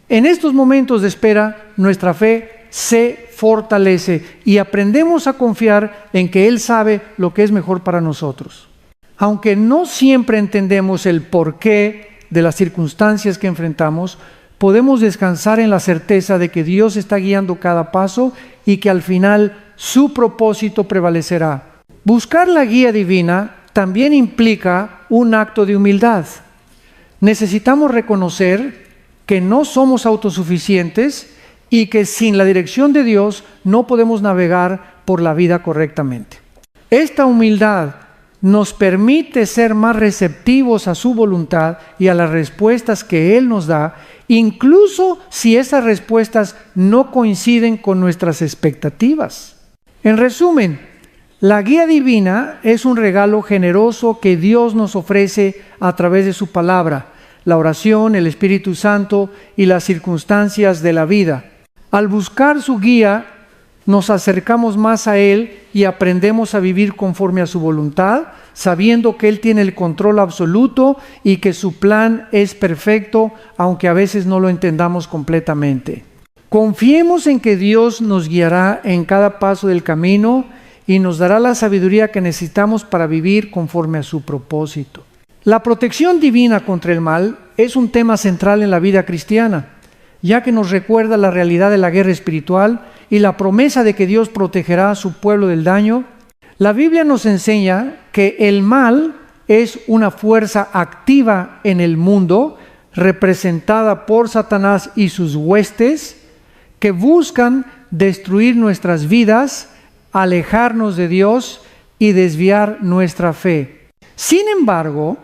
En estos momentos de espera, nuestra fe se fortalece y aprendemos a confiar en que Él sabe lo que es mejor para nosotros. Aunque no siempre entendemos el porqué de las circunstancias que enfrentamos, podemos descansar en la certeza de que Dios está guiando cada paso y que al final su propósito prevalecerá. Buscar la guía divina también implica un acto de humildad. Necesitamos reconocer que no somos autosuficientes y que sin la dirección de Dios no podemos navegar por la vida correctamente. Esta humildad nos permite ser más receptivos a su voluntad y a las respuestas que Él nos da, incluso si esas respuestas no coinciden con nuestras expectativas. En resumen, la guía divina es un regalo generoso que Dios nos ofrece a través de su palabra, la oración, el Espíritu Santo y las circunstancias de la vida. Al buscar su guía, nos acercamos más a Él y aprendemos a vivir conforme a su voluntad, sabiendo que Él tiene el control absoluto y que su plan es perfecto, aunque a veces no lo entendamos completamente. Confiemos en que Dios nos guiará en cada paso del camino y nos dará la sabiduría que necesitamos para vivir conforme a su propósito. La protección divina contra el mal es un tema central en la vida cristiana, ya que nos recuerda la realidad de la guerra espiritual y la promesa de que Dios protegerá a su pueblo del daño. La Biblia nos enseña que el mal es una fuerza activa en el mundo, representada por Satanás y sus huestes, que buscan destruir nuestras vidas, alejarnos de Dios y desviar nuestra fe. Sin embargo,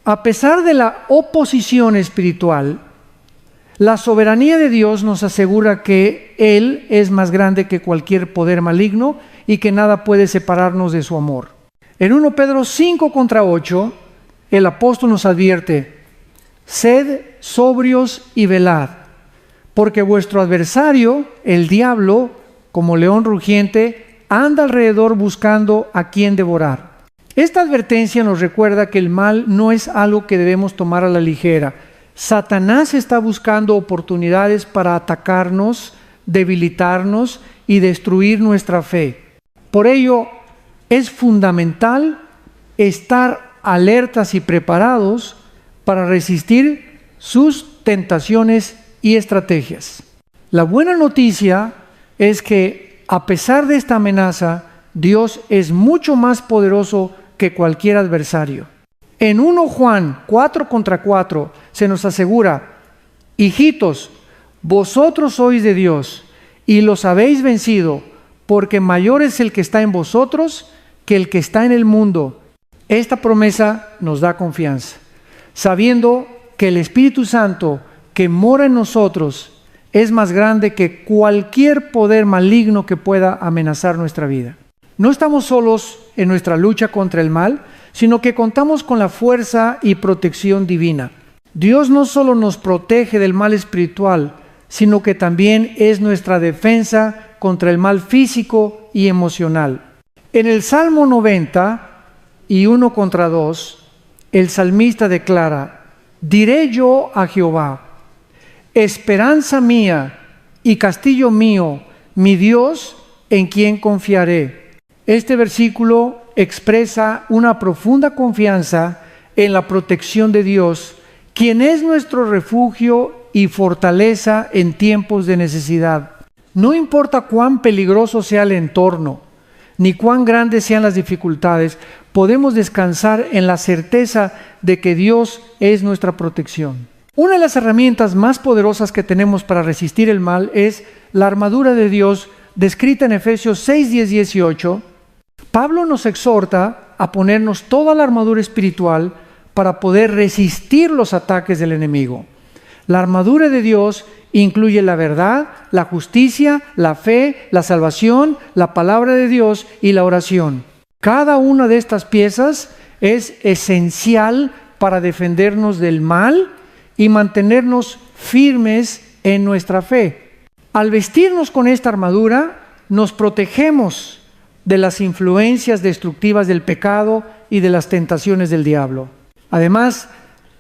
a pesar de la oposición espiritual, la soberanía de Dios nos asegura que Él es más grande que cualquier poder maligno y que nada puede separarnos de su amor. En 1 Pedro 5:8, el apóstol nos advierte: sed sobrios y velad, porque vuestro adversario, el diablo, como león rugiente, anda alrededor buscando a quien devorar. Esta advertencia nos recuerda que el mal no es algo que debemos tomar a la ligera. Satanás está buscando oportunidades para atacarnos, debilitarnos y destruir nuestra fe. Por ello, es fundamental estar alertas y preparados para resistir sus tentaciones y estrategias. La buena noticia es que, a pesar de esta amenaza, Dios es mucho más poderoso que cualquier adversario. En 1 Juan 4:4 se nos asegura: hijitos, vosotros sois de Dios y los habéis vencido, porque mayor es el que está en vosotros que el que está en el mundo. Esta promesa nos da confianza, sabiendo que el Espíritu Santo que mora en nosotros es más grande que cualquier poder maligno que pueda amenazar nuestra vida. No estamos solos en nuestra lucha contra el mal, sino que contamos con la fuerza y protección divina. Dios no solo nos protege del mal espiritual, sino que también es nuestra defensa contra el mal físico y emocional. En el Salmo 90 y 1:2, el salmista declara: diré yo a Jehová, esperanza mía y castillo mío, mi Dios, en quien confiaré. Este versículo expresa una profunda confianza en la protección de Dios, quien es nuestro refugio y fortaleza en tiempos de necesidad. No importa cuán peligroso sea el entorno, ni cuán grandes sean las dificultades, podemos descansar en la certeza de que Dios es nuestra protección. Una de las herramientas más poderosas que tenemos para resistir el mal es la armadura de Dios, descrita en Efesios 6, 10, 18. Pablo nos exhorta a ponernos toda la armadura espiritual para poder resistir los ataques del enemigo. La armadura de Dios incluye la verdad, la justicia, la fe, la salvación, la palabra de Dios y la oración. Cada una de estas piezas es esencial para defendernos del mal y mantenernos firmes en nuestra fe. Al vestirnos con esta armadura, nos protegemos de las influencias destructivas del pecado y de las tentaciones del diablo. Además,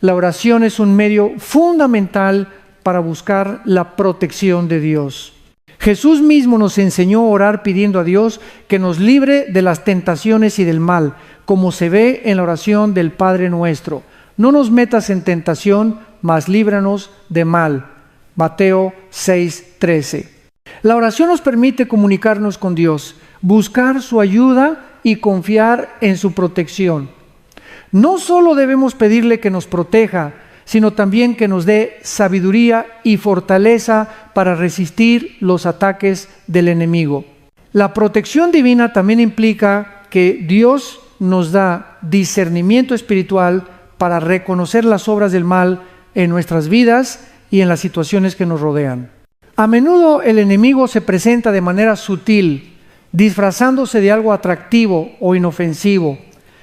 la oración es un medio fundamental para buscar la protección de Dios. Jesús mismo nos enseñó a orar pidiendo a Dios que nos libre de las tentaciones y del mal, como se ve en la oración del Padre Nuestro. No nos metas en tentación, mas líbranos de mal. Mateo 6:13. La oración nos permite comunicarnos con Dios, buscar su ayuda y confiar en su protección. No solo debemos pedirle que nos proteja, sino también que nos dé sabiduría y fortaleza para resistir los ataques del enemigo. La protección divina también implica que Dios nos da discernimiento espiritual para reconocer las obras del mal en nuestras vidas y en las situaciones que nos rodean. A menudo el enemigo se presenta de manera sutil, disfrazándose de algo atractivo o inofensivo.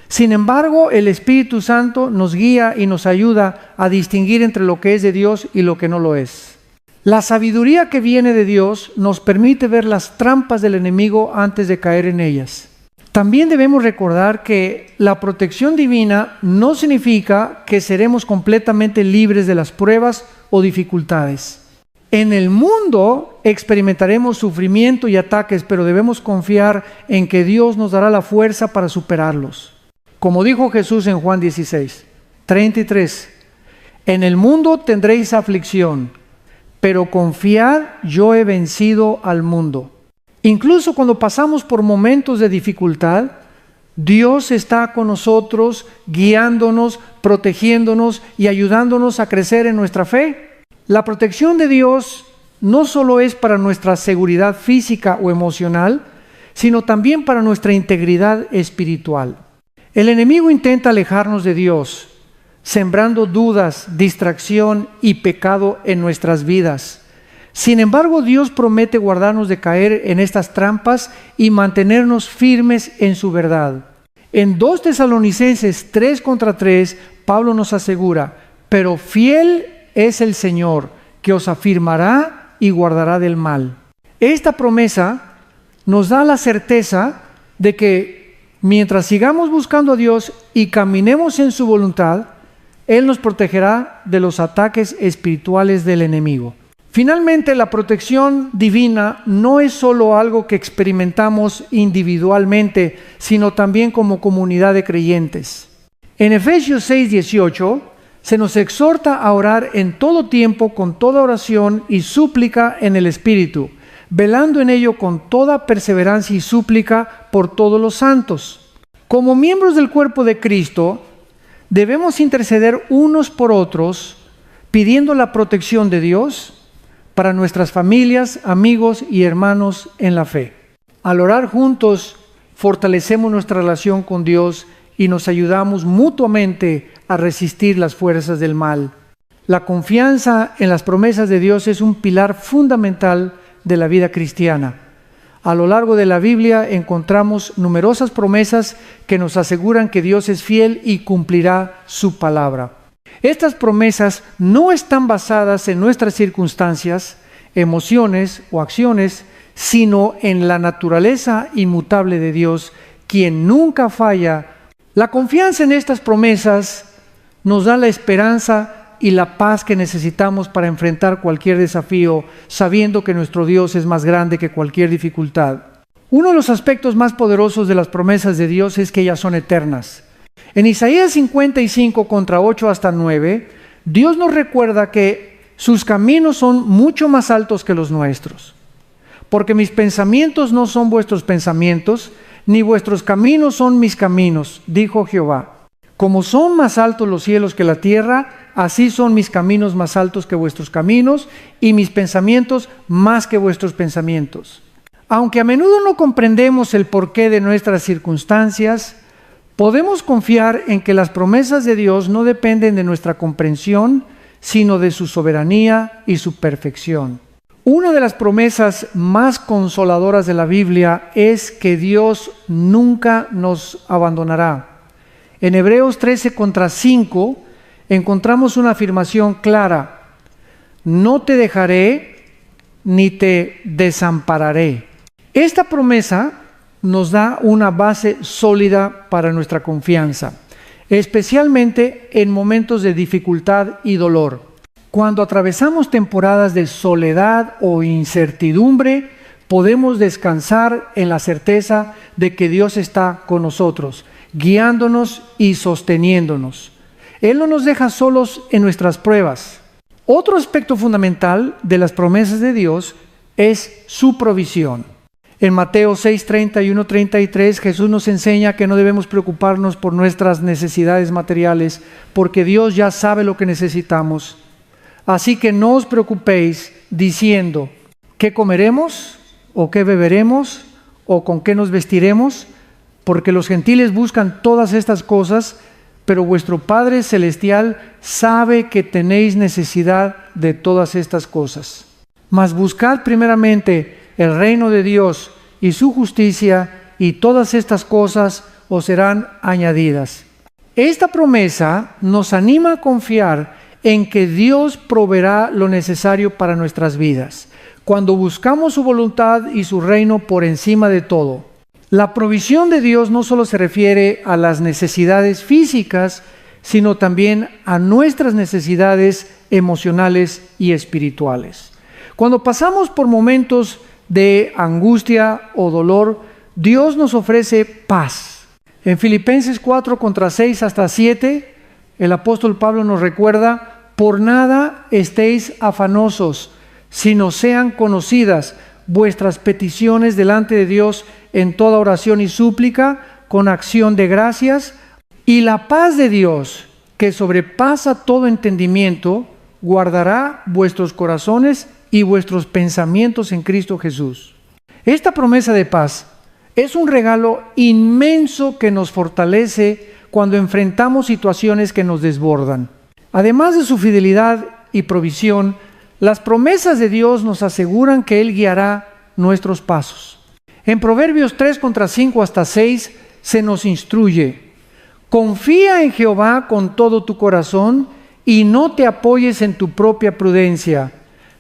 Sin embargo, el Espíritu Santo nos guía y nos ayuda a distinguir entre lo que es de Dios y lo que no lo es. La sabiduría que viene de Dios nos permite ver las trampas del enemigo antes de caer en ellas. También debemos recordar que la protección divina no significa que seremos completamente libres de las pruebas o dificultades. En el mundo experimentaremos sufrimiento y ataques, pero debemos confiar en que Dios nos dará la fuerza para superarlos. Como dijo Jesús en Juan 16:33, en el mundo tendréis aflicción, pero confiad, yo he vencido al mundo. Incluso cuando pasamos por momentos de dificultad, Dios está con nosotros, guiándonos, protegiéndonos y ayudándonos a crecer en nuestra fe. La protección de Dios no solo es para nuestra seguridad física o emocional, sino también para nuestra integridad espiritual. El enemigo intenta alejarnos de Dios, sembrando dudas, distracción y pecado en nuestras vidas. Sin embargo, Dios promete guardarnos de caer en estas trampas y mantenernos firmes en su verdad. En 2 Tesalonicenses 3:3, Pablo nos asegura, pero fiel es el Señor, que os afirmará y guardará del mal. Esta promesa nos da la certeza de que mientras sigamos buscando a Dios y caminemos en su voluntad, Él nos protegerá de los ataques espirituales del enemigo. Finalmente, la protección divina no es solo algo que experimentamos individualmente, sino también como comunidad de creyentes. En Efesios 6:18 se nos exhorta a orar en todo tiempo con toda oración y súplica en el Espíritu, velando en ello con toda perseverancia y súplica por todos los santos. Como miembros del cuerpo de Cristo, debemos interceder unos por otros, pidiendo la protección de Dios para nuestras familias, amigos y hermanos en la fe. Al orar juntos, fortalecemos nuestra relación con Dios y nos ayudamos mutuamente a resistir las fuerzas del mal. La confianza en las promesas de Dios es un pilar fundamental de la vida cristiana. A lo largo de la Biblia encontramos numerosas promesas que nos aseguran que Dios es fiel y cumplirá su palabra. Estas promesas no están basadas en nuestras circunstancias, emociones o acciones, sino en la naturaleza inmutable de Dios, quien nunca falla. La confianza en estas promesas nos da la esperanza y la paz que necesitamos para enfrentar cualquier desafío, sabiendo que nuestro Dios es más grande que cualquier dificultad. Uno de los aspectos más poderosos de las promesas de Dios es que ellas son eternas. En Isaías 55, contra 8 hasta 9, Dios nos recuerda que sus caminos son mucho más altos que los nuestros. Porque mis pensamientos no son vuestros pensamientos, ni vuestros caminos son mis caminos, dijo Jehová. Como son más altos los cielos que la tierra, así son mis caminos más altos que vuestros caminos, y mis pensamientos más que vuestros pensamientos. Aunque a menudo no comprendemos el porqué de nuestras circunstancias, podemos confiar en que las promesas de Dios no dependen de nuestra comprensión, sino de su soberanía y su perfección. Una de las promesas más consoladoras de la Biblia es que Dios nunca nos abandonará. En Hebreos 13:5 encontramos una afirmación clara: no te dejaré ni te desampararé. Esta promesa nos da una base sólida para nuestra confianza, especialmente en momentos de dificultad y dolor. Cuando atravesamos temporadas de soledad o incertidumbre, podemos descansar en la certeza de que Dios está con nosotros, guiándonos y sosteniéndonos. Él no nos deja solos en nuestras pruebas. Otro aspecto fundamental de las promesas de Dios es su provisión. En Mateo 6:31-33, Jesús nos enseña que no debemos preocuparnos por nuestras necesidades materiales, porque Dios ya sabe lo que necesitamos. Así que no os preocupéis diciendo, ¿qué comeremos? ¿O qué beberemos? ¿O con qué nos vestiremos? Porque los gentiles buscan todas estas cosas, pero vuestro Padre Celestial sabe que tenéis necesidad de todas estas cosas. Mas buscad primeramente el reino de Dios y su justicia, y todas estas cosas os serán añadidas. Esta promesa nos anima a confiar en que Dios proveerá lo necesario para nuestras vidas, cuando buscamos su voluntad y su reino por encima de todo. La provisión de Dios no solo se refiere a las necesidades físicas, sino también a nuestras necesidades emocionales y espirituales. Cuando pasamos por momentos de angustia o dolor, Dios nos ofrece paz. En Filipenses 4:6-7, el apóstol Pablo nos recuerda: por nada estéis afanosos, sino sean conocidas vuestras peticiones delante de Dios en toda oración y súplica, con acción de gracias, y la paz de Dios, que sobrepasa todo entendimiento, guardará vuestros corazones y vuestros pensamientos en Cristo Jesús. Esta promesa de paz es un regalo inmenso que nos fortalece cuando enfrentamos situaciones que nos desbordan. Además de su fidelidad y provisión, las promesas de Dios nos aseguran que Él guiará nuestros pasos. En Proverbios 3:5-6 se nos instruye: confía en Jehová con todo tu corazón y no te apoyes en tu propia prudencia.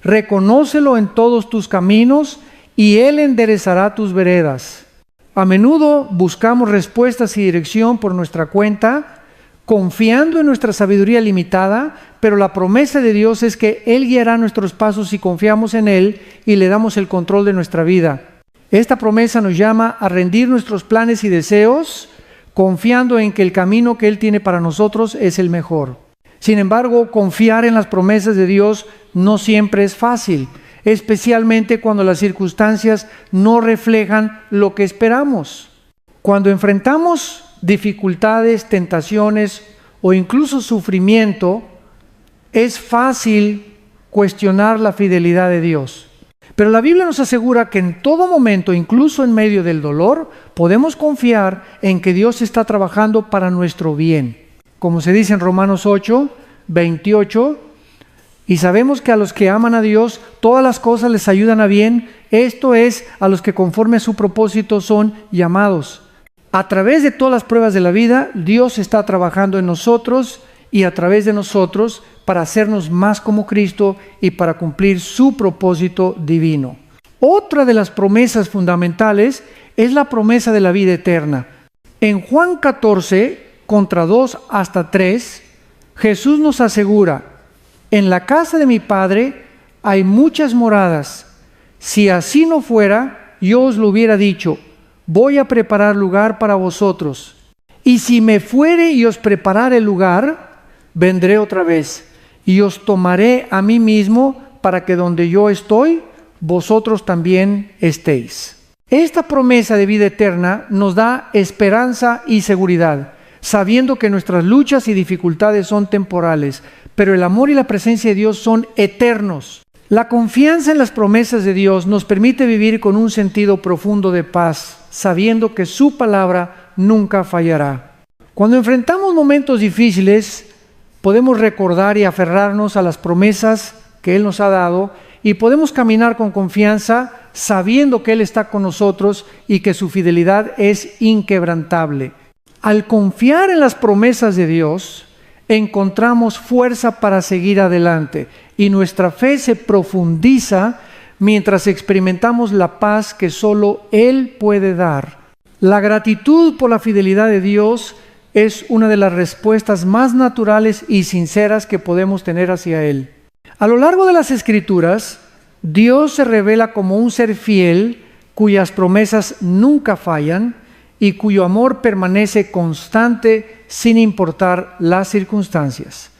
Reconócelo en todos tus caminos y Él enderezará tus veredas. A menudo buscamos respuestas y dirección por nuestra cuenta, confiando en nuestra sabiduría limitada, pero la promesa de Dios es que Él guiará nuestros pasos si confiamos en Él y le damos el control de nuestra vida. Esta promesa nos llama a rendir nuestros planes y deseos, confiando en que el camino que Él tiene para nosotros es el mejor. Sin embargo, confiar en las promesas de Dios no siempre es fácil, especialmente cuando las circunstancias no reflejan lo que esperamos. Cuando enfrentamos dificultades, tentaciones o incluso sufrimiento, es fácil cuestionar la fidelidad de Dios. Pero la Biblia nos asegura que en todo momento, incluso en medio del dolor, podemos confiar en que Dios está trabajando para nuestro bien. Como se dice en Romanos 8:28, y sabemos que a los que aman a Dios, todas las cosas les ayudan a bien, esto es, a los que conforme a su propósito son llamados. A través de todas las pruebas de la vida, Dios está trabajando en nosotros y a través de nosotros para hacernos más como Cristo y para cumplir su propósito divino. Otra de las promesas fundamentales es la promesa de la vida eterna. En Juan 14:2-3, Jesús nos asegura: en la casa de mi Padre hay muchas moradas. Si así no fuera, yo os lo hubiera dicho. Voy a preparar lugar para vosotros. Y si me fuere y os preparare el lugar, vendré otra vez y os tomaré a mí mismo, para que donde yo estoy, vosotros también estéis. Esta promesa de vida eterna nos da esperanza y seguridad, sabiendo que nuestras luchas y dificultades son temporales, pero el amor y la presencia de Dios son eternos. La confianza en las promesas de Dios nos permite vivir con un sentido profundo de paz, sabiendo que su palabra nunca fallará. Cuando enfrentamos momentos difíciles, podemos recordar y aferrarnos a las promesas que Él nos ha dado y podemos caminar con confianza sabiendo que Él está con nosotros y que su fidelidad es inquebrantable. Al confiar en las promesas de Dios, encontramos fuerza para seguir adelante y nuestra fe se profundiza mientras experimentamos la paz que solo Él puede dar. La gratitud por la fidelidad de Dios es una de las respuestas más naturales y sinceras que podemos tener hacia Él. A lo largo de las Escrituras, Dios se revela como un ser fiel cuyas promesas nunca fallan y cuyo amor permanece constante sin importar las circunstancias.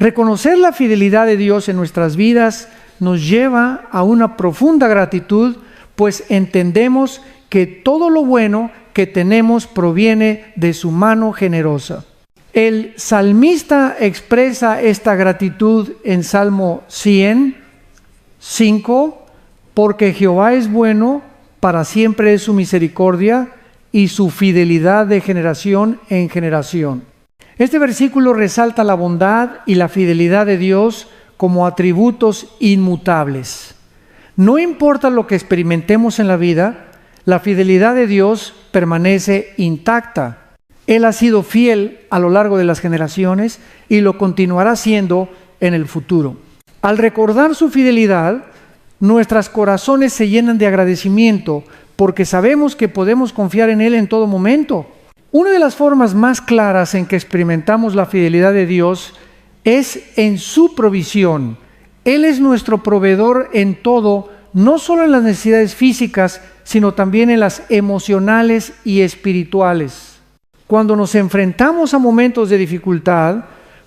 Reconocer la fidelidad de Dios en nuestras vidas nos lleva a una profunda gratitud, pues entendemos que todo lo bueno que tenemos proviene de su mano generosa. El salmista expresa esta gratitud en Salmo 100:5, porque Jehová es bueno, para siempre es su misericordia y su fidelidad de generación en generación. Este versículo resalta la bondad y la fidelidad de Dios como atributos inmutables. No importa lo que experimentemos en la vida, la fidelidad de Dios permanece intacta. Él ha sido fiel a lo largo de las generaciones y lo continuará siendo en el futuro. Al recordar su fidelidad, nuestros corazones se llenan de agradecimiento porque sabemos que podemos confiar en Él en todo momento. Una de las formas más claras en que experimentamos la fidelidad de Dios es en su provisión. Él es nuestro proveedor en todo, no solo en las necesidades físicas, sino también en las emocionales y espirituales. Cuando nos enfrentamos a momentos de dificultad,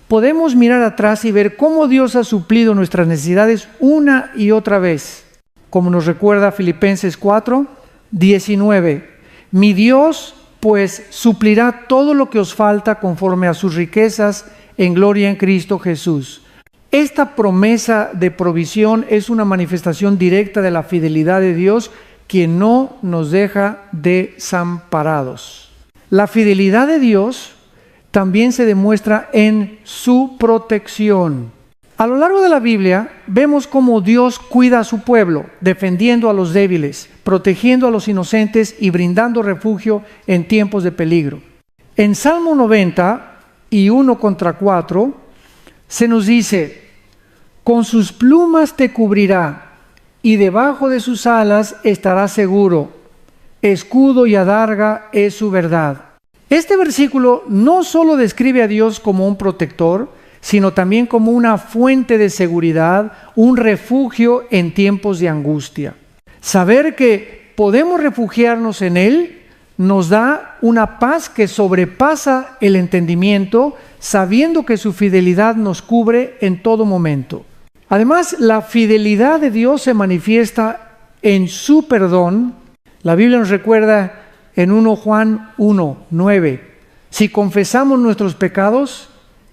podemos mirar atrás y ver cómo Dios ha suplido nuestras necesidades una y otra vez. Como nos recuerda Filipenses 4:19, mi Dios pues suplirá todo lo que os falta conforme a sus riquezas en gloria en Cristo Jesús. Esta promesa de provisión es una manifestación directa de la fidelidad de Dios, quien no nos deja desamparados. La fidelidad de Dios también se demuestra en su protección. A lo largo de la Biblia vemos cómo Dios cuida a su pueblo, defendiendo a los débiles, protegiendo a los inocentes y brindando refugio en tiempos de peligro. En Salmo 90:1-4 se nos dice: con sus plumas te cubrirá y debajo de sus alas estarás seguro. Escudo y adarga es su verdad. Este versículo no solo describe a Dios como un protector, sino también como una fuente de seguridad, un refugio en tiempos de angustia. Saber que podemos refugiarnos en Él nos da una paz que sobrepasa el entendimiento, sabiendo que su fidelidad nos cubre en todo momento. Además, la fidelidad de Dios se manifiesta en su perdón. La Biblia nos recuerda en 1 Juan 1:9, si confesamos nuestros pecados,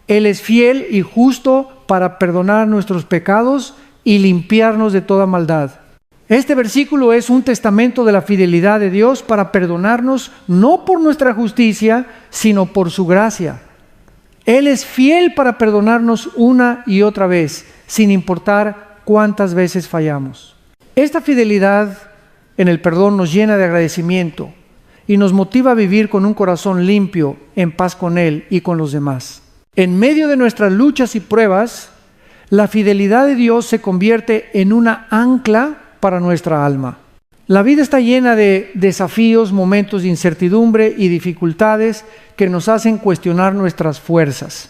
Él es fiel y justo para perdonar nuestros pecados y limpiarnos de toda maldad. Este versículo es un testamento de la fidelidad de Dios para perdonarnos no por nuestra justicia, sino por su gracia. Él es fiel para perdonarnos una y otra vez, sin importar cuántas veces fallamos. Esta fidelidad en el perdón nos llena de agradecimiento y nos motiva a vivir con un corazón limpio, en paz con Él y con los demás. En medio de nuestras luchas y pruebas, la fidelidad de Dios se convierte en una ancla para nuestra alma. La vida está llena de desafíos, momentos de incertidumbre y dificultades que nos hacen cuestionar nuestras fuerzas.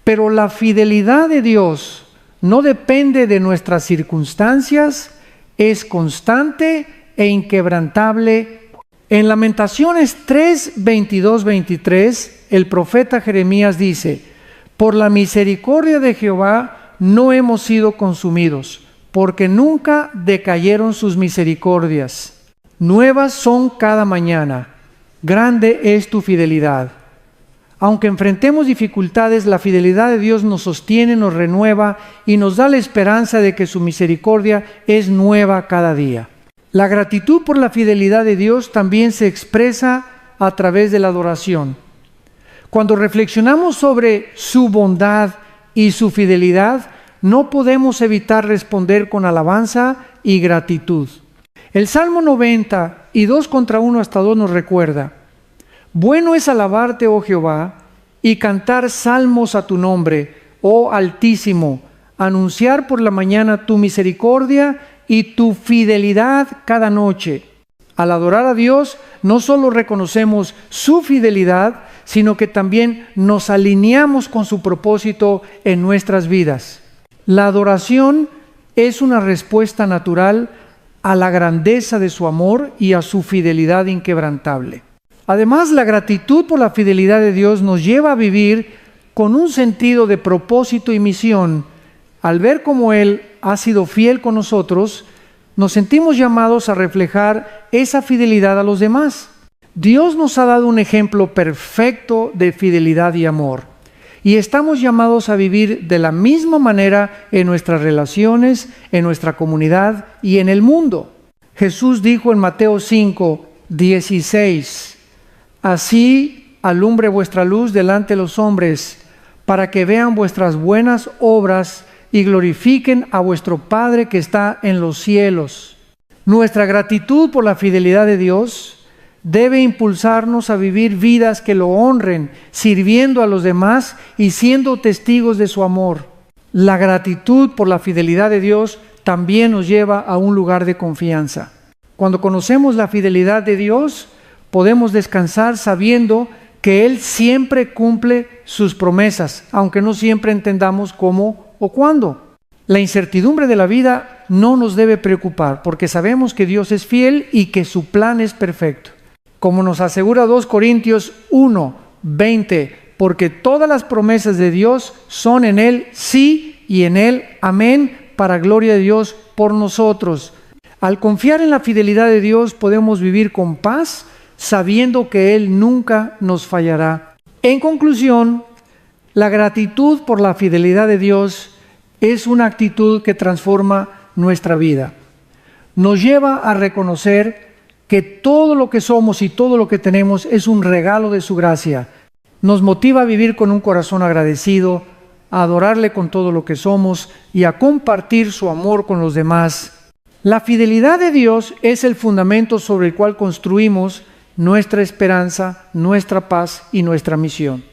Pero la fidelidad de Dios no depende de nuestras circunstancias, es constante e inquebrantable. En Lamentaciones 3:22-23, el profeta Jeremías dice: por la misericordia de Jehová no hemos sido consumidos, porque nunca decayeron sus misericordias. Nuevas son cada mañana. Grande es tu fidelidad. Aunque enfrentemos dificultades, la fidelidad de Dios nos sostiene, nos renueva y nos da la esperanza de que su misericordia es nueva cada día. La gratitud por la fidelidad de Dios también se expresa a través de la adoración. Cuando reflexionamos sobre su bondad y su fidelidad, no podemos evitar responder con alabanza y gratitud. El Salmo 90 y 2 contra 1 hasta 2 nos recuerda: bueno es alabarte, oh Jehová, y cantar salmos a tu nombre, oh Altísimo, anunciar por la mañana tu misericordia y tu fidelidad cada noche. Al adorar a Dios, no solo reconocemos su fidelidad, sino que también nos alineamos con su propósito en nuestras vidas. La adoración es una respuesta natural a la grandeza de su amor y a su fidelidad inquebrantable. Además, la gratitud por la fidelidad de Dios nos lleva a vivir con un sentido de propósito y misión. Al ver cómo Él ha sido fiel con nosotros, nos sentimos llamados a reflejar esa fidelidad a los demás. Dios nos ha dado un ejemplo perfecto de fidelidad y amor, y estamos llamados a vivir de la misma manera en nuestras relaciones, en nuestra comunidad y en el mundo. Jesús dijo en Mateo 5:16: así alumbre vuestra luz delante de los hombres, para que vean vuestras buenas obras y glorifiquen a vuestro Padre que está en los cielos. Nuestra gratitud por la fidelidad de Dios debe impulsarnos a vivir vidas que lo honren, sirviendo a los demás y siendo testigos de su amor. La gratitud por la fidelidad de Dios también nos lleva a un lugar de confianza. Cuando conocemos la fidelidad de Dios, podemos descansar sabiendo que Él siempre cumple sus promesas, aunque no siempre entendamos cómo o cuándo. La incertidumbre de la vida no nos debe preocupar, porque sabemos que Dios es fiel y que su plan es perfecto. Como nos asegura 2 Corintios 1:20, porque todas las promesas de Dios son en Él sí y en Él amén, para gloria de Dios por nosotros. Al confiar en la fidelidad de Dios podemos vivir con paz, sabiendo que Él nunca nos fallará. En conclusión, la gratitud por la fidelidad de Dios es una actitud que transforma nuestra vida. Nos lleva a reconocer que todo lo que somos y todo lo que tenemos es un regalo de su gracia. Nos motiva a vivir con un corazón agradecido, a adorarle con todo lo que somos y a compartir su amor con los demás. La fidelidad de Dios es el fundamento sobre el cual construimos nuestra esperanza, nuestra paz y nuestra misión.